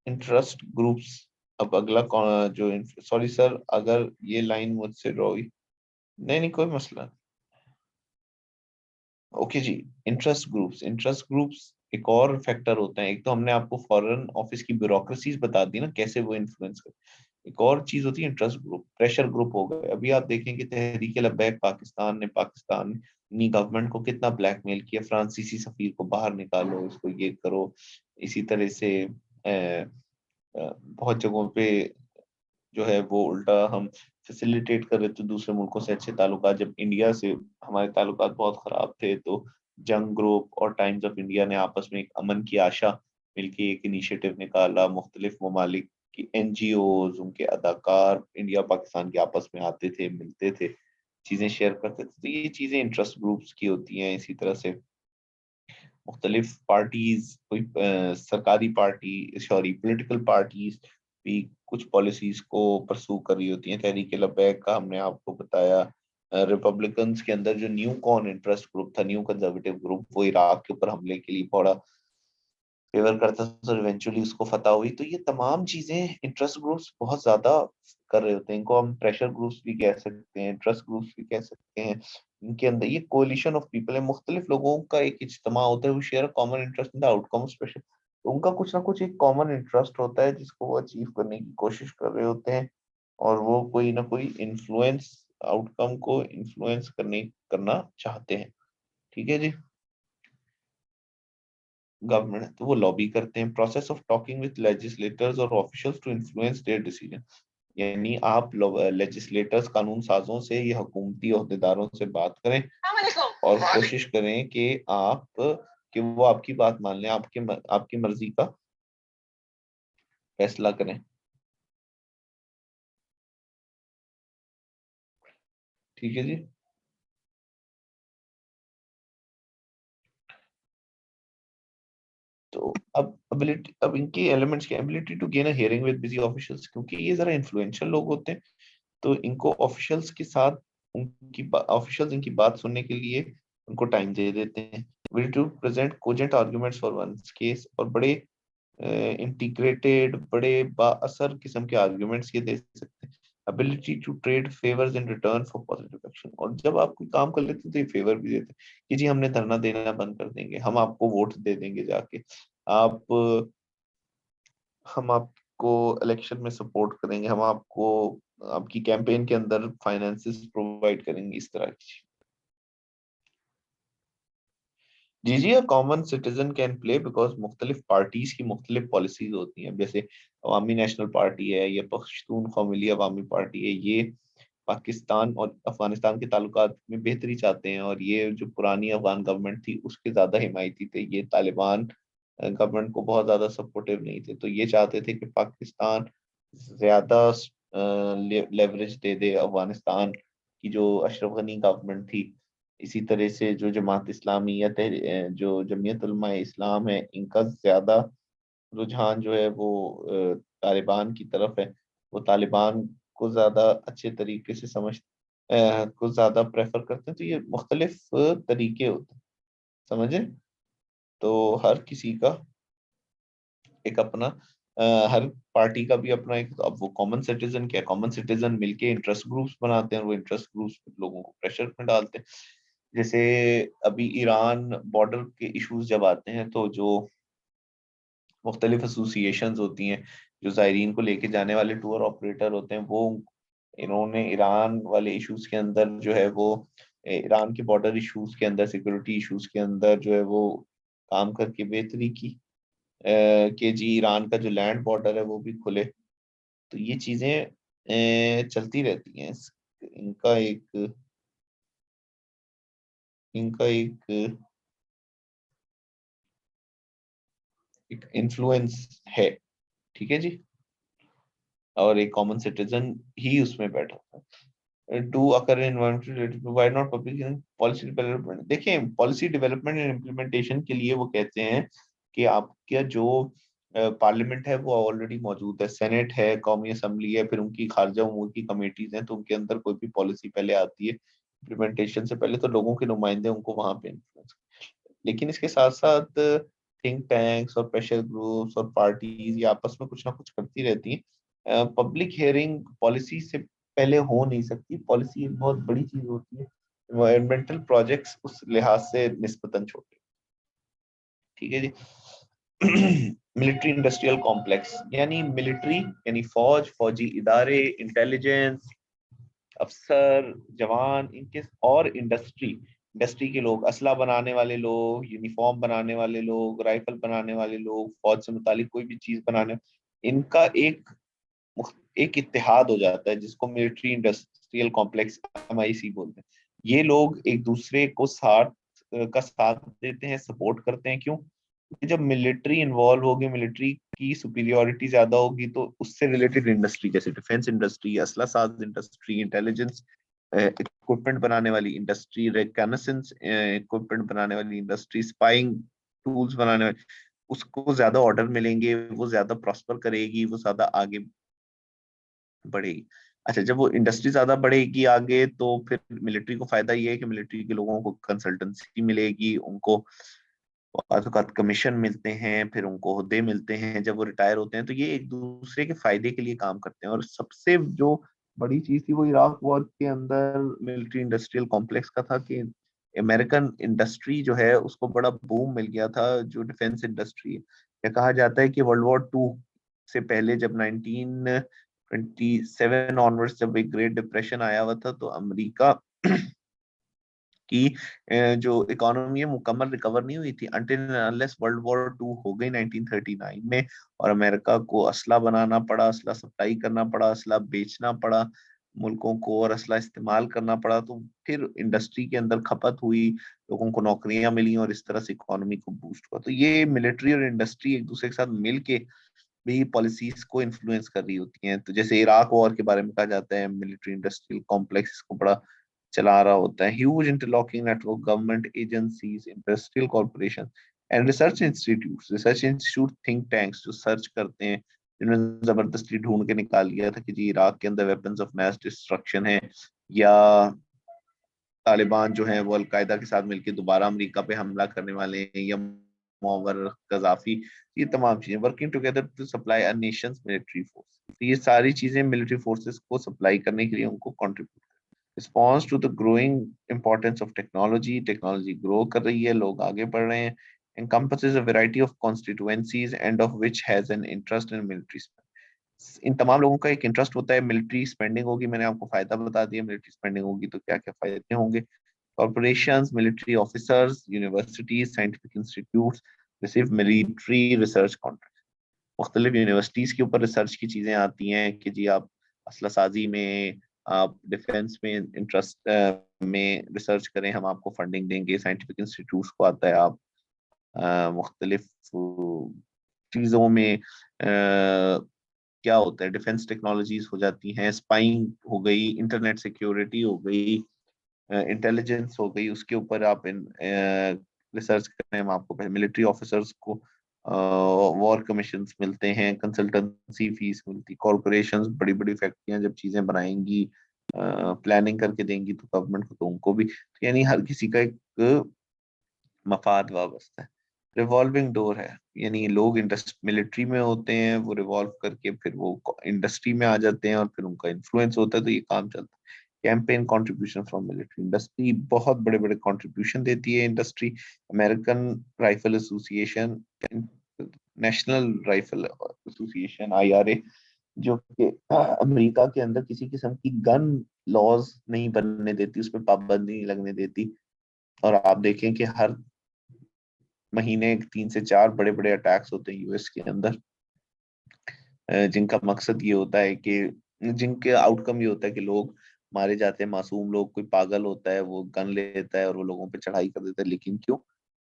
Interest groups. अब अगला जो सॉरी सर अगर ये लाइन मुझसे ड्रॉ हुई, नहीं नहीं कोई मसला। ओके जी। इंटरेस्ट ग्रुप्स एक और फैक्टर होता है। एक तो हमने आपको फॉरेन ऑफिस की ब्यूरोक्रेसीज बता दी ना कैसे वो इन्फ्लुएंस कर। एक और चीज होती है इंटरेस्ट ग्रुप, प्रेशर ग्रुप हो गए। अभी आप देखें कि तहरीक लब्बैक पाकिस्तानी गवर्नमेंट को कितना ब्लैकमेल किया, फ्रांसीसी सफीर को बाहर निकालो, इसको ये करो। इसी तरह से बहुत जगहों पे जो है वो उल्टा हम फैसिलिटेट कर रहे थे दूसरे मुल्कों से अच्छे ताल्लुकात। जब इंडिया से हमारे ताल्लुकात बहुत खराब थे तो जंग ग्रुप और टाइम्स ऑफ इंडिया ने आपस में एक अमन की आशा मिलकर एक इनिशिएटिव निकाला। मुख्तलिफ ममालिक की एनजीओज, उनके अदाकार इंडिया पाकिस्तान के आपस में आते थे, मिलते थे, चीजें शेयर करते थे। तो ये चीजें इंटरेस्ट ग्रुप्स की होती हैं। इसी तरह से मुख्तलिफ पार्टीज, कोई सरकारी पार्टी सॉरी पॉलिटिकल पार्टीज भी कुछ पॉलिसीज को परसू कर रही होती हैं। तहरीक लब्बैक का हमने आपको बताया। रिपब्लिकन्स के अंदर जो न्यू कॉन इंटरेस्ट ग्रुप था, न्यू कंजर्वेटिव ग्रुप, वो इराक के ऊपर हमले के लिए बड़ा फेवर करता था, इवेंचुअली उसको फतह हुई। तो ये तमाम चीजें इंटरेस्ट ग्रुप्स बहुत ज्यादा कर रहे होते हैं। इनको हम प्रेशर ग्रुप्स भी कह सकते हैं, इंटरेस्ट ग्रुप्स भी कह सकते हैं। इनके अंदर ये कोलिशन ऑफ पीपल है, मुख्तलिफ लोगों का एक इज्तिमा होता है, वो share common interest in the outcome of special. तो उनका कुछ ना कुछ एक कॉमन इंटरेस्ट होता है जिसको वो अचीव करने की कोशिश कर रहे होते हैं, और वो कोई ना कोई इन्फ्लुएंस आउटकम को इन्फ्लुएंस करना चाहते हैं। ठीक है जी। गवर्नमेंट है तो वो लॉबी करते हैं। Process of talking with legislators और officials to influence their decision. यानी आप लेजिस्लेटर्स कानून साजों से या हुकूमती अहदेदारों से बात करें और कोशिश करें कि वो आपकी बात मान लें, आपकी मर्जी का फैसला करें। ठीक है जी। तो अब इनकी एलिमेंट्स की ability to gain a hearing with busy officials, क्योंकि ये जरा इन्फ्लुएंशियल लोग होते हैं तो इनको ऑफिशियल्स के साथ ऑफिशियल्स इनकी बात सुनने के लिए उनको टाइम दे देते हैं। Will to present cogent arguments for one's case, और बड़े इंटीग्रेटेड बड़े बाअसर किस्म के आर्ग्यूमेंट्स ये दे सकते हैं। Ability to trade favours in return for positive action, और जब आप कोई काम कर लेते हैं तो ये फेवर भी देते हैं कि जी हमने धरना देना बंद कर देंगे, हम आपको वोट दे देंगे जाके, आप हम आपको इलेक्शन में सपोर्ट करेंगे, हम आपको आपकी कैंपेन के अंदर फाइनेंसेस प्रोवाइड करेंगे, इस तरह की। जी जी, common citizen can play because मुख्तलिफ पार्टीज की मुख्तलिफ पॉलिसीज होती हैं। जैसे अवामी नेशनल पार्टी है, ये पख्तून कौमीली अवामी पार्टी है, ये पाकिस्तान और अफगानिस्तान के ताल्लुकात में बेहतरी चाहते हैं, और ये जो पुरानी अफगान गवर्नमेंट थी उसके ज्यादा हिमायती थे, ये तालिबान गवर्नमेंट को बहुत ज्यादा सपोर्टिव नहीं थे। तो ये चाहते थे कि पाकिस्तान ज्यादा लेवरेज दे दे अफगानिस्तान की जो अशरफ गनी गवर्नमेंट थी। इसी तरह से जो जमात इस्लामी या जो जमीयत उलमा इस्लाम है, इनका ज्यादा रुझान जो है वो तालिबान की तरफ है। वो तालिबान को ज्यादा अच्छे तरीके से को ज्यादा प्रेफर करते हैं। तो ये मुख्तलिफ तरीके होते हैं, समझे। तो हर किसी का एक अपना हर पार्टी का भी अपना एक, अब वो कॉमन सिटीजन क्या, कॉमन सिटीजन मिलके इंटरेस्ट ग्रुप्स बनाते हैं, वो इंटरेस्ट ग्रुप्स लोगों को प्रेशर में डालते हैं। जैसे अभी ईरान बॉर्डर के इश्यूज जब आते हैं, तो जो मुख्तलिफ एसोसिएशंस होती हैं, जो जायरीन को लेके जाने वाले टूर ऑपरेटर होते हैं, वो इन्होंने ईरान वाले इश्यूज के अंदर जो है वो ईरान के बॉर्डर इश्यूज के अंदर, सिक्योरिटी इश्यूज के अंदर जो है वो काम करके बेहतरी की, कि जी ईरान का जो लैंड बॉर्डर है वो भी खुले। तो ये चीजें चलती रहती हैं। इनका एक इनका एक इन्फ्लुएंस है, ठीक है जी। और एक कॉमन सिटीजन ही उसमें बैठा था। Do occur environmental provide not public policy development. देखिए, पॉलिसी डेवलपमेंट एंड इम्प्लीमेंटेशन के लिए वो कहते हैं कि आपका जो पार्लियामेंट है वो ऑलरेडी मौजूद है, सेनेट है, कौमी असम्बली है, फिर उनकी खारजा उमूर की कमेटीज हैं, तो उनके अंदर कोई भी पॉलिसी पहले आती है इम्प्लीमेंटेशन से पहले, तो लोगों के नुमाइंदे उनको वहां पे इन्फ्लुएंस। लेकिन इसके साथ साथ थिंक टैंक्स और प्रेशर ग्रुप्स और पार्टीज ये आपस में कुछ ना कुछ करती रहती हैं। पब्लिक हियरिंग पॉलिसी से पहले हो नहीं सकती, पॉलिसी एक बहुत बड़ी चीज होती है। एनवायरमेंटल प्रोजेक्ट्स उस लिहाज से निस्बतन छोटे, ठीक है जी। मिलिट्री इंडस्ट्रियल कॉम्प्लेक्स, यानी मिलिट्री यानी फौज, फौजी इदारे, इंटेलिजेंस अफसर, जवान, इनके और इंडस्ट्री के लोग, असला बनाने वाले लोग, यूनिफॉर्म बनाने वाले लोग, राइफल बनाने वाले लोग, फौज से मुतालिक कोई भी चीज बनाने, इनका एक इत्तेहाद हो जाता है जिसको मिलिट्री इंडस्ट्रियल कॉम्प्लेक्स MIC बोलते हैं। ये लोग एक दूसरे को साथ देते हैं, सपोर्ट करते हैं। क्यों? क्योंकि जब मिलिट्री इन्वॉल्व होगी, मिलिट्री की सुपीरियोरिटी ज्यादा होगी, तो उससे रिलेटेड इंडस्ट्री जैसे डिफेंस इंडस्ट्री, असला साज इंडस्ट्री, इंटेलिजेंस इक्विपमेंट बनाने वाली इंडस्ट्री, रिकॉनेसेंस इक्विपमेंट बनाने वाली इंडस्ट्री, स्पाइंग टूल्स बनाने वाली, उसको ज्यादा ऑर्डर मिलेंगे, वो ज्यादा प्रॉस्पर करेगी, वो ज्यादा आगे बढ़ेगी। अच्छा, जब वो इंडस्ट्री ज्यादा बढ़ेगी आगे, तो फिर मिलिट्री को फायदा ये है कि मिलिट्री के लोगों को कंसल्टेंसी मिलेगी, उनको औकात कमीशन मिलते हैं, फिर उनको ओहदे मिलते हैं जब वो रिटायर होते हैं। तो ये एक दूसरे के फायदे के लिए काम करते हैं। और सबसे जो बड़ी चीज थी वो इराक वॉर के अंदर मिलिट्री इंडस्ट्रियल कॉम्प्लेक्स का था कि अमेरिकन इंडस्ट्री जो है उसको बड़ा बूम मिल गया था, जो डिफेंस इंडस्ट्री है। क्या कहा जाता है कि वर्ल्ड वॉर 2 से पहले जब 1927 ऑनवर्ड्स जब एक ग्रेट डिप्रेशन आया हुआ था, तो अमेरिका की जो इकोनॉमी है मुकम्मल रिकवर नहीं हुई थी अनटिल अनलेस वर्ल्ड वॉर 2 हो गई 1939 में, और अमेरिका को असला बनाना पड़ा, असला सप्लाई करना पड़ा, असला बेचना पड़ा मुल्कों को, और असला इस्तेमाल करना पड़ा। तो फिर इंडस्ट्री के अंदर खपत हुई, लोगों को नौकरियां मिली, और इस तरह से इकोनॉमी को बूस्ट हुआ। तो ये मिलिट्री और इंडस्ट्री एक दूसरे के साथ मिलके भी पॉलिसीज को इन्फ्लुएंस कर रही होती हैं। तो जैसे इराक वॉर के बारे में कहा जाता है, मिलिट्री इंडस्ट्रियल कॉम्प्लेक्स को बड़ा चला रहा होता है। Huge interlocking network, government agencies, industrial corporation and research institute, think tanks जो सर्च करते हैं, जिन्होंने जबरदस्ती ढूंढ के निकाल लिया था कि जी इराक के अंदर वेपन्स ऑफ मैस डिस्ट्रक्शन है, या तालिबान जो है वो अलकायदा के साथ मिलकर दोबारा अमेरिका पे हमला करने वाले हैं, या मुअव्वर गद्दाफी, ये तमाम चीजें working together to supply a nation's military force. ये सारी चीजें मिलिट्री फोर्सेस को सप्लाई करने के लिए उनको contribute. Response to the growing importance of technology, technology grow कर रही है, लोग आगे बढ़ रहे हैं। encompasses a variety of constituencies and of which has an interest in military spending। इन तमाम लोगों का एक इंटरेस्ट होता है, मिलिट्री स्पेंडिंग होगी, मैंने आपको फायदा बता दिया, मिलिट्री स्पेंडिंग होगी तो क्या क्या फायदे होंगे। Corporations, military officers, universities, scientific institutes receive military research contract. मुख्तलिफ यूनिवर्सिटीज के ऊपर रिसर्च की चीजें आती हैं कि जी आप असला साजी में, आप डिफेंस में इंटरेस्ट में रिसर्च करें, हम आपको फंडिंग देंगे। साइंटिफिक इंस्टीट्यूट्स को आता है आप मुख्तलिफ चीज़ों में क्या होता है, डिफेंस टेक्नोलॉजीज हो जाती हैं, स्पाइंग हो गई, इंटरनेट सिक्योरिटी हो गई, इंटेलिजेंस हो गई, उसके ऊपर आप रिसर्च करें। हम आपको मिलिट्री ऑफिसर्स को वॉर कमीशंस मिलते हैं, कंसल्टेंसी फीस मिलती, कॉरपोरेशंस बड़ी बड़ी फैक्ट्रियां जब चीजें बनाएंगी, प्लानिंग करके देंगी तो गवर्नमेंट को, तो उनको भी, तो यानी हर किसी का एक मफाद वाबस्ता है। रिवॉल्विंग डोर है, यानी लोग मिलिट्री में होते हैं, वो रिवॉल्व करके फिर वो इंडस्ट्री में आ जाते हैं और फिर उनका इन्फ्लुएंस होता है, तो ये काम चलता है। Campaign contribution from military industry, बहुत बड़े बड़े कंट्रीब्यूशन देती है industry. American rifle association, national rifle association IRA, जो कि अमेरिका के अंदर किसी किस्म की गन लॉज नहीं बनने देती, उस पर पाबंदी नहीं लगने देती। और आप देखें कि हर महीने 3 से 4 बड़े बड़े अटैक्स होते हैं US के अंदर, जिनका मकसद ये होता है कि, जिनके आउटकम ये होता है कि लोग मारे जाते हैं, मासूम लोग, कोई पागल होता है वो गन लेता है और वो लोगों पे चढ़ाई कर देता है। लेकिन क्यों?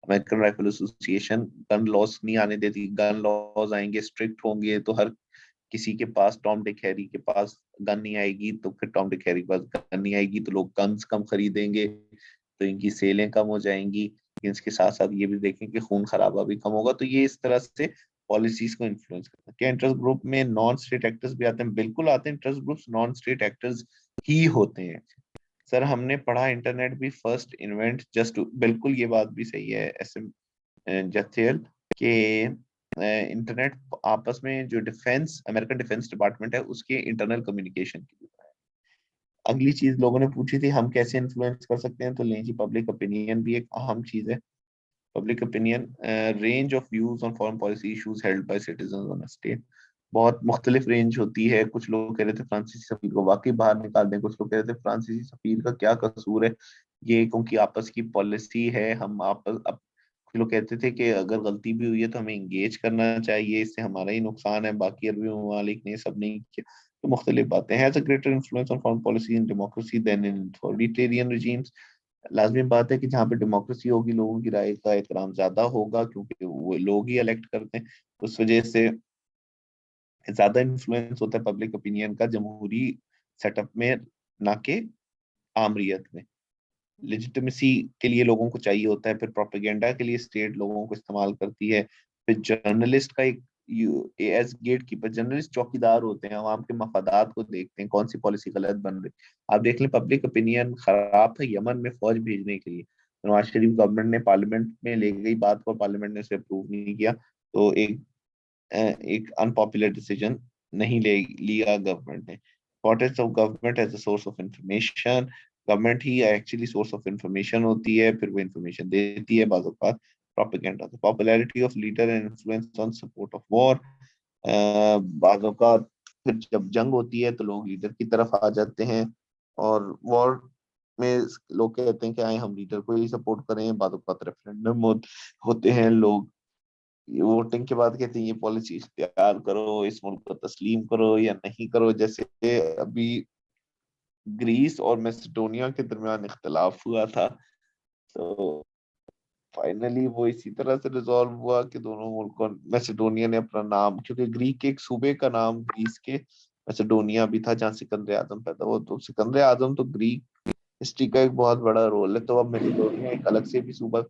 American rifle association gun loss नहीं आने देती। गन लॉज आएंगे, स्ट्रिक्ट होंगे, तो हर किसी के पास, टॉम डिक हैरी के पास गन नहीं आएगी, तो फिर टॉम डिक हैरी के पास गन नहीं आएगी तो लोग गन्स कम खरीदेंगे, तो इनकी सेलें कम हो जाएंगी। लेकिन इसके साथ साथ ये भी देखें कि खून खराबा भी कम होगा। तो ये इस तरह से पॉलिसीज को इन्फ्लुएंस करता है। क्या इंटरेस्ट ग्रुप में नॉन स्टेट एक्टर्स भी आते हैं? बिल्कुल आते हैं। Interest groups non state actors ही होते हैं। सर हमने पढ़ा इंटरनेट भी फर्स्ट इन्वेंट जस्ट, बिल्कुल ये बात भी सही है SM जथियल, के इंटरनेट आपस में जो डिफेंस, अमेरिकन डिफेंस डिपार्टमेंट है, उसके इंटरनल कम्युनिकेशन के लिए है। अगली चीज लोगों ने पूछी थी हम कैसे इन्फ्लुएंस कर सकते हैं, तो लें जी, पब्लिक ओपिनियन भी एक अहम चीज है। Public opinion, range of views on foreign policy issues held by citizens on a state, बहुत मुख्तलिफ रेंज होती है। कुछ लोग कह रहे थे फ्रांसीसी सफीर को वाकई बाहर निकाल दें, कुछ लोग कह रहे थे फ्रांसीसी सफीर का क्या कसूर है, ये क्योंकि आपस की पॉलिसी है, हम आपस अब, कुछ लोग कहते थे कि अगर गलती भी हुई है तो हमें इंगेज करना चाहिए, इससे हमारा ही नुकसान है, बाकी अरबी ममालिक ने सब नहीं किया। तो मुख्तलिफ बातें। Has a greater influence on foreign policy in democracy than in authoritarian regimes. लाजमी बात है कि जहाँ पे डेमोक्रेसी होगी, लोगों की राय का एहतराम ज्यादा होगा, क्योंकि वो लोग ही इलेक्ट करते हैं। उस वजह से ज्यादा इन्फ्लुएंस होता है पब्लिक ओपिनियन का जमहूरी सेटअप में, ना कि आमरीत में। लेजिटिमेसी के लिए लोगों को चाहिए होता है, फिर प्रोपेगेंडा के लिए स्टेट लोगों को इस्तेमाल करती है। फिर जर्नलिस्ट का एक, एज गेट कीपर, जर्नलिस्ट चौकीदार होते हैं, आवाम के मफादात को देखते हैं, कौन सी पॉलिसी गलत बन रही। आप देख लें, पब्लिक ओपिनियन खराब था यमन में फौज भेजने के लिए, नवाज शरीफ गवर्नमेंट ने पार्लियामेंट में ले गई बात को, पार्लियामेंट ने उसे अप्रूव नहीं किया, तो एक अनपॉपुलर डिसीजन नहीं ले लिया गवर्नमेंट ने। Importance of government as a source of information, government ही एक्चुअली सोर्स ऑफ इंफॉर्मेशन होती है, फिर वो इंफॉर्मेशन देती है। बाज़ औक़ात propaganda, the popularity of leader and influence on support of war, बाज़ औक़ात फिर जब जंग होती है तो लोग लीडर की तरफ आ जाते हैं, और वॉर में लोग कहते हैं कि आए हम लीडर को ही सपोर्ट करें। बाज़ औक़ात रेफरेंडम होते हैं, लोग वोटिंग के बाद कहते हैं ये पॉलिसी इख्तियार करो, इस मुल्क को तस्लीम करो या नहीं करो। जैसे अभी ग्रीस और मैसेडोनिया के दरमियान इख्तिलाफ हुआ था, तो फाइनली वो इसी तरह से रिजॉल्व हुआ कि दोनों मुल्कों, मैसेडोनिया ने अपना नाम, क्योंकि ग्रीक के एक सूबे का नाम ग्रीस के मैसेडोनिया भी था जहाँ सिकंदर आजम पैदा हुआ, तो सिकंदर आजम तो ग्रीक हिस्ट्री का एक बहुत बड़ा रोल है। तो अब मैसेडोनिया एक अलग से भी सूबा,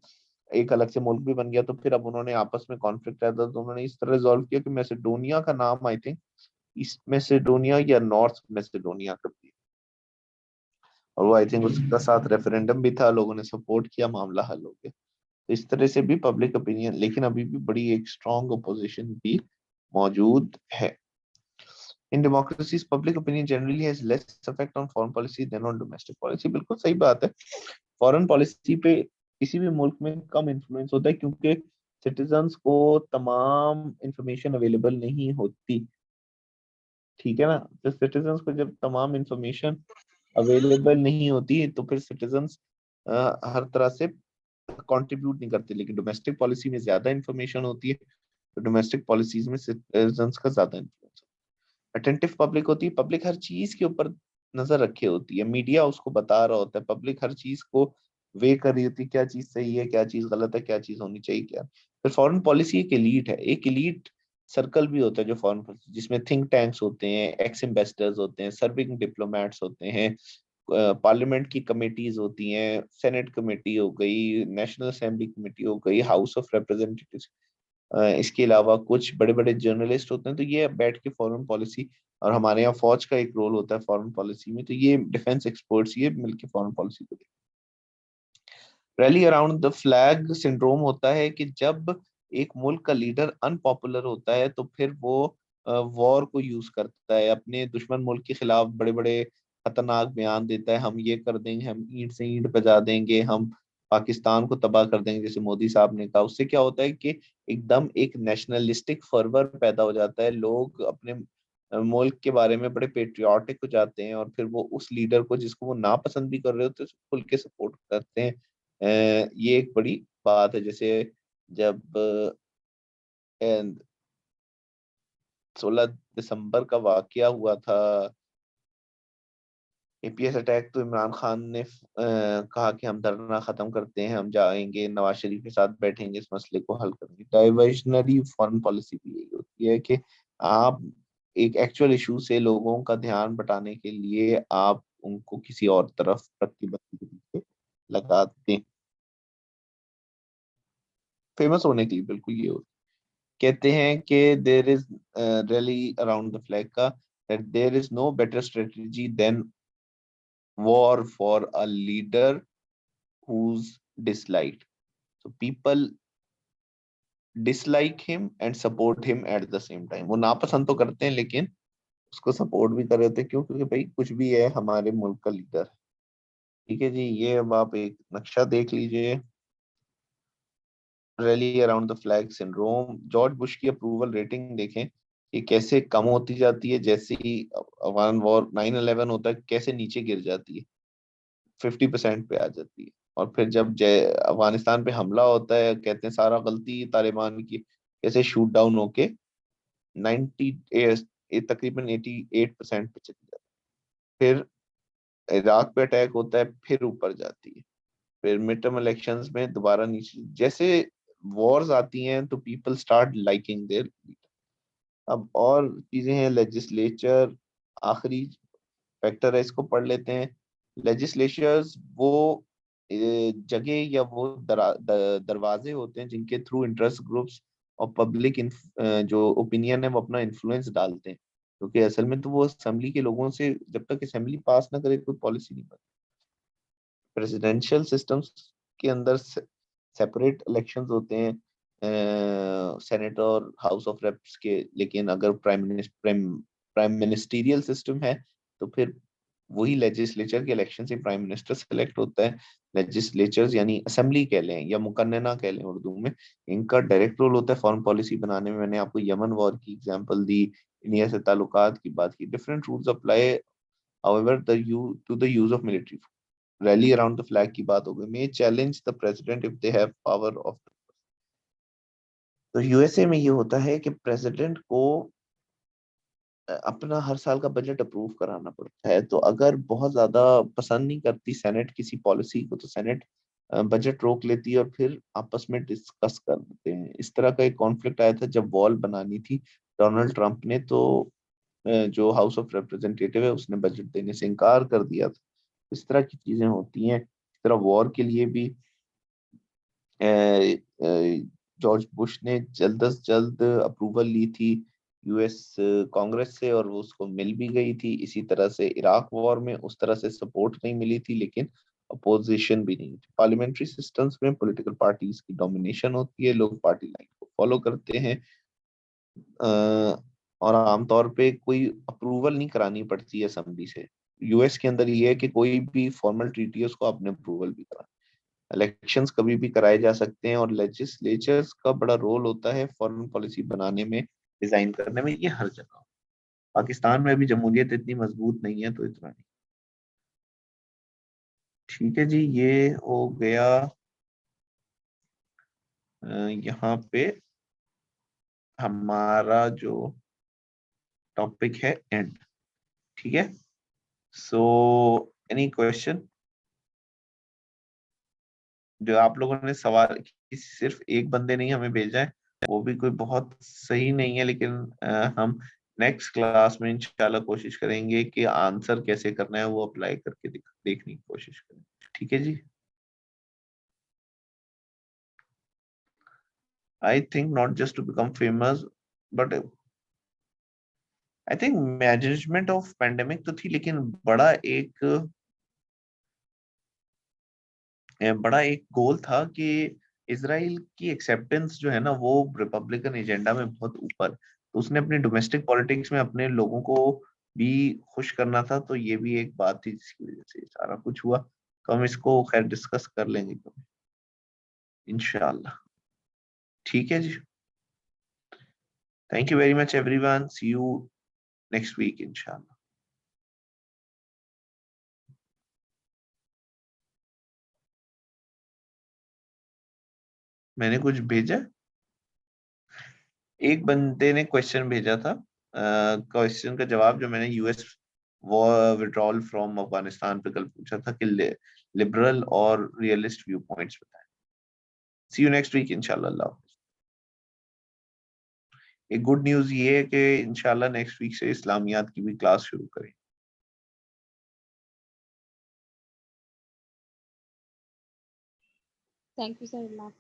एक अलग से मुल्क भी बन गया। तो फिर अब उन्होंने आपस में कॉन्फ्लिक्ट रहता तो उन्होंने इस तरह रिजॉल्व किया कि मैसेडोनिया का नाम आई थिंक ईस्ट मैसेडोनिया या नॉर्थ मैसेडोनिया कर दिया, और वो आई थिंक उसका साथ रेफरेंडम भी था, लोगों ने सपोर्ट किया, मामला हल हो गया। तो इस तरह से भी पब्लिक ओपिनियन, लेकिन अभी भी बड़ी एक स्ट्रॉन्ग अपोजिशन भी मौजूद है। In democracies public opinion generally has less effect on foreign policy than on domestic policy. बिल्कुल सही बात है, फॉरेन पॉलिसी पे किसी भी मुल्क में कम इन्फ्लुएंस होता है क्योंकि सिटीजन्स को तमाम इंफॉर्मेशन अवेलेबल नहीं होती। ठीक है ना, तो सिटीजन्स को जब तमाम इंफॉर्मेशन अवेलेबल नहीं होती तो फिर सिटीजन्स हर तरह से कंट्रीब्यूट नहीं करते। लेकिन डोमेस्टिक पॉलिसी में ज्यादा इंफॉर्मेशन होती है, तो डोमेस्टिक पॉलिसीज में सिटीजन्स का ज्यादा इन्फ्लुएंस। अटेंटिव पब्लिक होती है, पब्लिक हर चीज के ऊपर नजर रखे होती है, मीडिया उसको बता रहा होता है, पब्लिक हर चीज को वे कर रही होती है, क्या चीज सही है, क्या चीज गलत है, क्या चीज होनी चाहिए, क्या। फिर फॉरेन पॉलिसी एक एलीट है, एक एलीट सर्कल भी होता है जो फॉरेन पॉलिसी, जिसमें थिंक टैंक्स होते हैं, एक्स एम्बेसडर्स होते हैं, सर्विंग डिप्लोमेट्स होते हैं, पार्लियामेंट की कमेटीज होती हैं, सेनेट कमेटी हो गई, नेशनल असेंबली कमेटी हो गई, हाउस ऑफ रिप्रेजेंटेटिव्स, इसके अलावा कुछ बड़े बड़े जर्नलिस्ट होते हैं। तो ये बैठ के फॉरेन पॉलिसी, और हमारे यहाँ फौज का एक रोल होता है फॉरेन पॉलिसी में, तो ये डिफेंस एक्सपर्ट्स ये मिलके फॉरेन पॉलिसी को। Rally around the flag syndrome होता है कि जब एक मुल्क का लीडर अनपॉपुलर होता है तो फिर वो वॉर को यूज करता है, अपने दुश्मन मुल्क के खिलाफ बड़े बड़े खतरनाक बयान देता है, हम ये कर देंगे, हम ईंट से ईंट बजा देंगे, हम पाकिस्तान को तबाह कर देंगे, जैसे मोदी साहब ने कहा। उससे क्या होता है कि एकदम एक नेशनलिस्टिक फर्वर पैदा हो जाता है, लोग अपने मुल्क के बारे में बड़े पेट्रियाटिक हो जाते हैं, और फिर वो उस लीडर को जिसको वो नापसंद भी कर रहे होते हैं उसको खुल के सपोर्ट करते हैं। ये एक बड़ी बात है। जैसे जब 16 दिसंबर का वाकया हुआ था, एपीएस अटैक, तो इमरान खान ने कहा कि हम धरना खत्म करते हैं, हम जाएंगे नवाज शरीफ के साथ बैठेंगे, इस मसले को हल करेंगे। डाइवर्जनरी फॉरेन पॉलिसी भी यही होती है कि आप एक एक्चुअल इशू से लोगों का ध्यान बटाने के लिए आप उनको किसी और तरफ प्रतिबंध के पीछे लगा दें, फेमस होने के लिए। बिल्कुल ये होता है। कहते हैं कि there is rally around the flag का, that there is no better strategy than war for a leader who's disliked. So people dislike him and support him at the same time. वो नापसंद तो करते हैं लेकिन उसको सपोर्ट भी कर रहे होते हैं, क्यों? क्योंकि भाई कुछ भी है, हमारे मुल्क का लीडर है। ठीक है जी, ये अब आप एक नक्शा देख लीजिए, rally around the flag syndrome. George Bush की अप्रूवल रेटिंग देखें कि कैसे कम होती जाती है, जैसे ही अफगान वॉर 9/11 होता है कैसे नीचे गिर जाती है, 50% पे आ जाती है। और फिर जब जय अफगानिस्तान पे हमला होता है, कहते हैं सारा गलती तालिबान की, कैसे शूट डाउन होके 90 तकरीबन 88% पे चली जाती है। फिर इराक पे अटैक होता है, फिर ऊपर जाती है। फिर मिड टर्म इलेक्शंस में दोबारा नीचे। जैसे वॉर्स आती हैं तो पीपल स्टार्ट लाइकिंग देयर। अब और चीजें हैं, लेजिस्लेचर आखिरी फैक्टर है, इसको पढ़ लेते हैं। लेजिस्लेचर्स वो जगह या वो दरवाजे होते हैं जिनके थ्रू इंटरेस्ट ग्रुप्स और पब्लिक जो ओपिनियन है वो अपना इन्फ्लुएंस डालते हैं, क्योंकि असल में तो वो असेंबली के लोगों से, जब तक असेंबली पास ना करे कोई पॉलिसी नहीं बनती। प्रेसिडेंशियल सिस्टम्स के अंदर सेपरेट इलेक्शंस होते हैं, सेनेट और हाउस ऑफ रेप्स के। लेकिन अगर प्राइम मिनिस्टीरियल सिस्टम है तो फिर वही लेजिस्लेचर के इलेक्शन से प्राइम मिनिस्टर सेलेक्ट होता है। लेजिस्लेचर्स यानी असेंबली कह लें या मुकन्नना कह लें उर्दू में, इनका डायरेक्ट रोल होता है फॉरेन पॉलिसी बनाने में। मैंने आपको यमन वॉर की एग्जांपल दी, इंडिया से ताल्लुकात की बात की। Different rules apply however the you to the use of military. Rally around the flag की बात हो गई, may challenge the president if they have power of. तो यूएसए में ये होता है कि प्रेसिडेंट को अपना हर साल का बजट अप्रूव कराना पड़ता है, तो अगर बहुत ज्यादा पसंद नहीं करती सेनेट किसी पॉलिसी को, तो सेनेट बजट रोक लेती है और फिर आपस में डिस्कस करते हैं। इस तरह का एक कॉन्फ्लिक्ट आया था जब वॉल बनानी थी डोनाल्ड ट्रंप ने, तो जो हाउस ऑफ रिप्रेजेंटेटिव है उसने बजट देने से इनकार कर दिया था। इस तरह की चीजें होती हैं। इस तरह वॉर के लिए भी जॉर्ज बुश ने जल्द अज जल्द अप्रूवल ली थी यूएस कांग्रेस से, और वो उसको मिल भी गई थी। इसी तरह से इराक वॉर में उस तरह से सपोर्ट नहीं मिली थी, लेकिन अपोजिशन भी नहीं होती। पार्लियामेंट्री सिस्टम्स में पॉलिटिकल पार्टीज की डोमिनेशन होती है, लोग पार्टी लाइन को फॉलो करते हैं, और आमतौर पे कोई अप्रूवल नहीं करानी पड़ती है असेंबली से। यूएस के अंदर ये है कि कोई भी फॉर्मल ट्रीटी है उसको आपने अप्रूवल भी करा, इलेक्शंस कभी भी कराए जा सकते हैं, और लेजिस्लेचर्स का बड़ा रोल होता है फॉरेन पॉलिसी बनाने में, डिजाइन करने में, ये हर जगह। पाकिस्तान में अभी जमहूरियत इतनी मजबूत नहीं है, तो इतना नहीं। ठीक है जी, ये हो गया यहाँ पे हमारा जो टॉपिक है एंड। ठीक है, सो एनी क्वेश्चन? जो आप लोगों ने सवाल सिर्फ एक बंदे नहीं हमें भेजा है, वो भी कोई बहुत सही नहीं है, लेकिन हम नेक्स्ट क्लास में इंशाल्लाह कोशिश करेंगे कि आंसर कैसे करना है वो अप्लाई करके देखने की कोशिश करें। ठीक है जी। I think not just to become famous, but I think management of pandemic तो थी, लेकिन बड़ा एक गोल था कि इसराइल की एक्सेप्टेंस जो है ना वो रिपब्लिकन एजेंडा में बहुत ऊपर, तो उसने अपनी डोमेस्टिक पॉलिटिक्स में अपने लोगों को भी खुश करना था, तो ये भी एक बात थी जिसकी वजह से सारा कुछ हुआ। तो हम इसको खैर डिस्कस कर लेंगे कभी इंशाल्लाह। ठीक है जी, thank you very much everyone, see you next week इंशाल्लाह। मैंने कुछ भेजा, एक बंदे ने क्वेश्चन भेजा था, क्वेश्चन का जवाब जो मैंने यूएस विड्रॉल फ्रॉम अफगानिस्तान पे कल पूछा था कि लिबरल और रियलिस्ट व्यू पॉइंट्स बताएं। सी यू नेक्स्ट वीक इंशाल्लाह। एक गुड न्यूज ये है कि इंशाल्लाह नेक्स्ट वीक से इस्लामियात की भी क्लास शुरू करें। Thank you sir.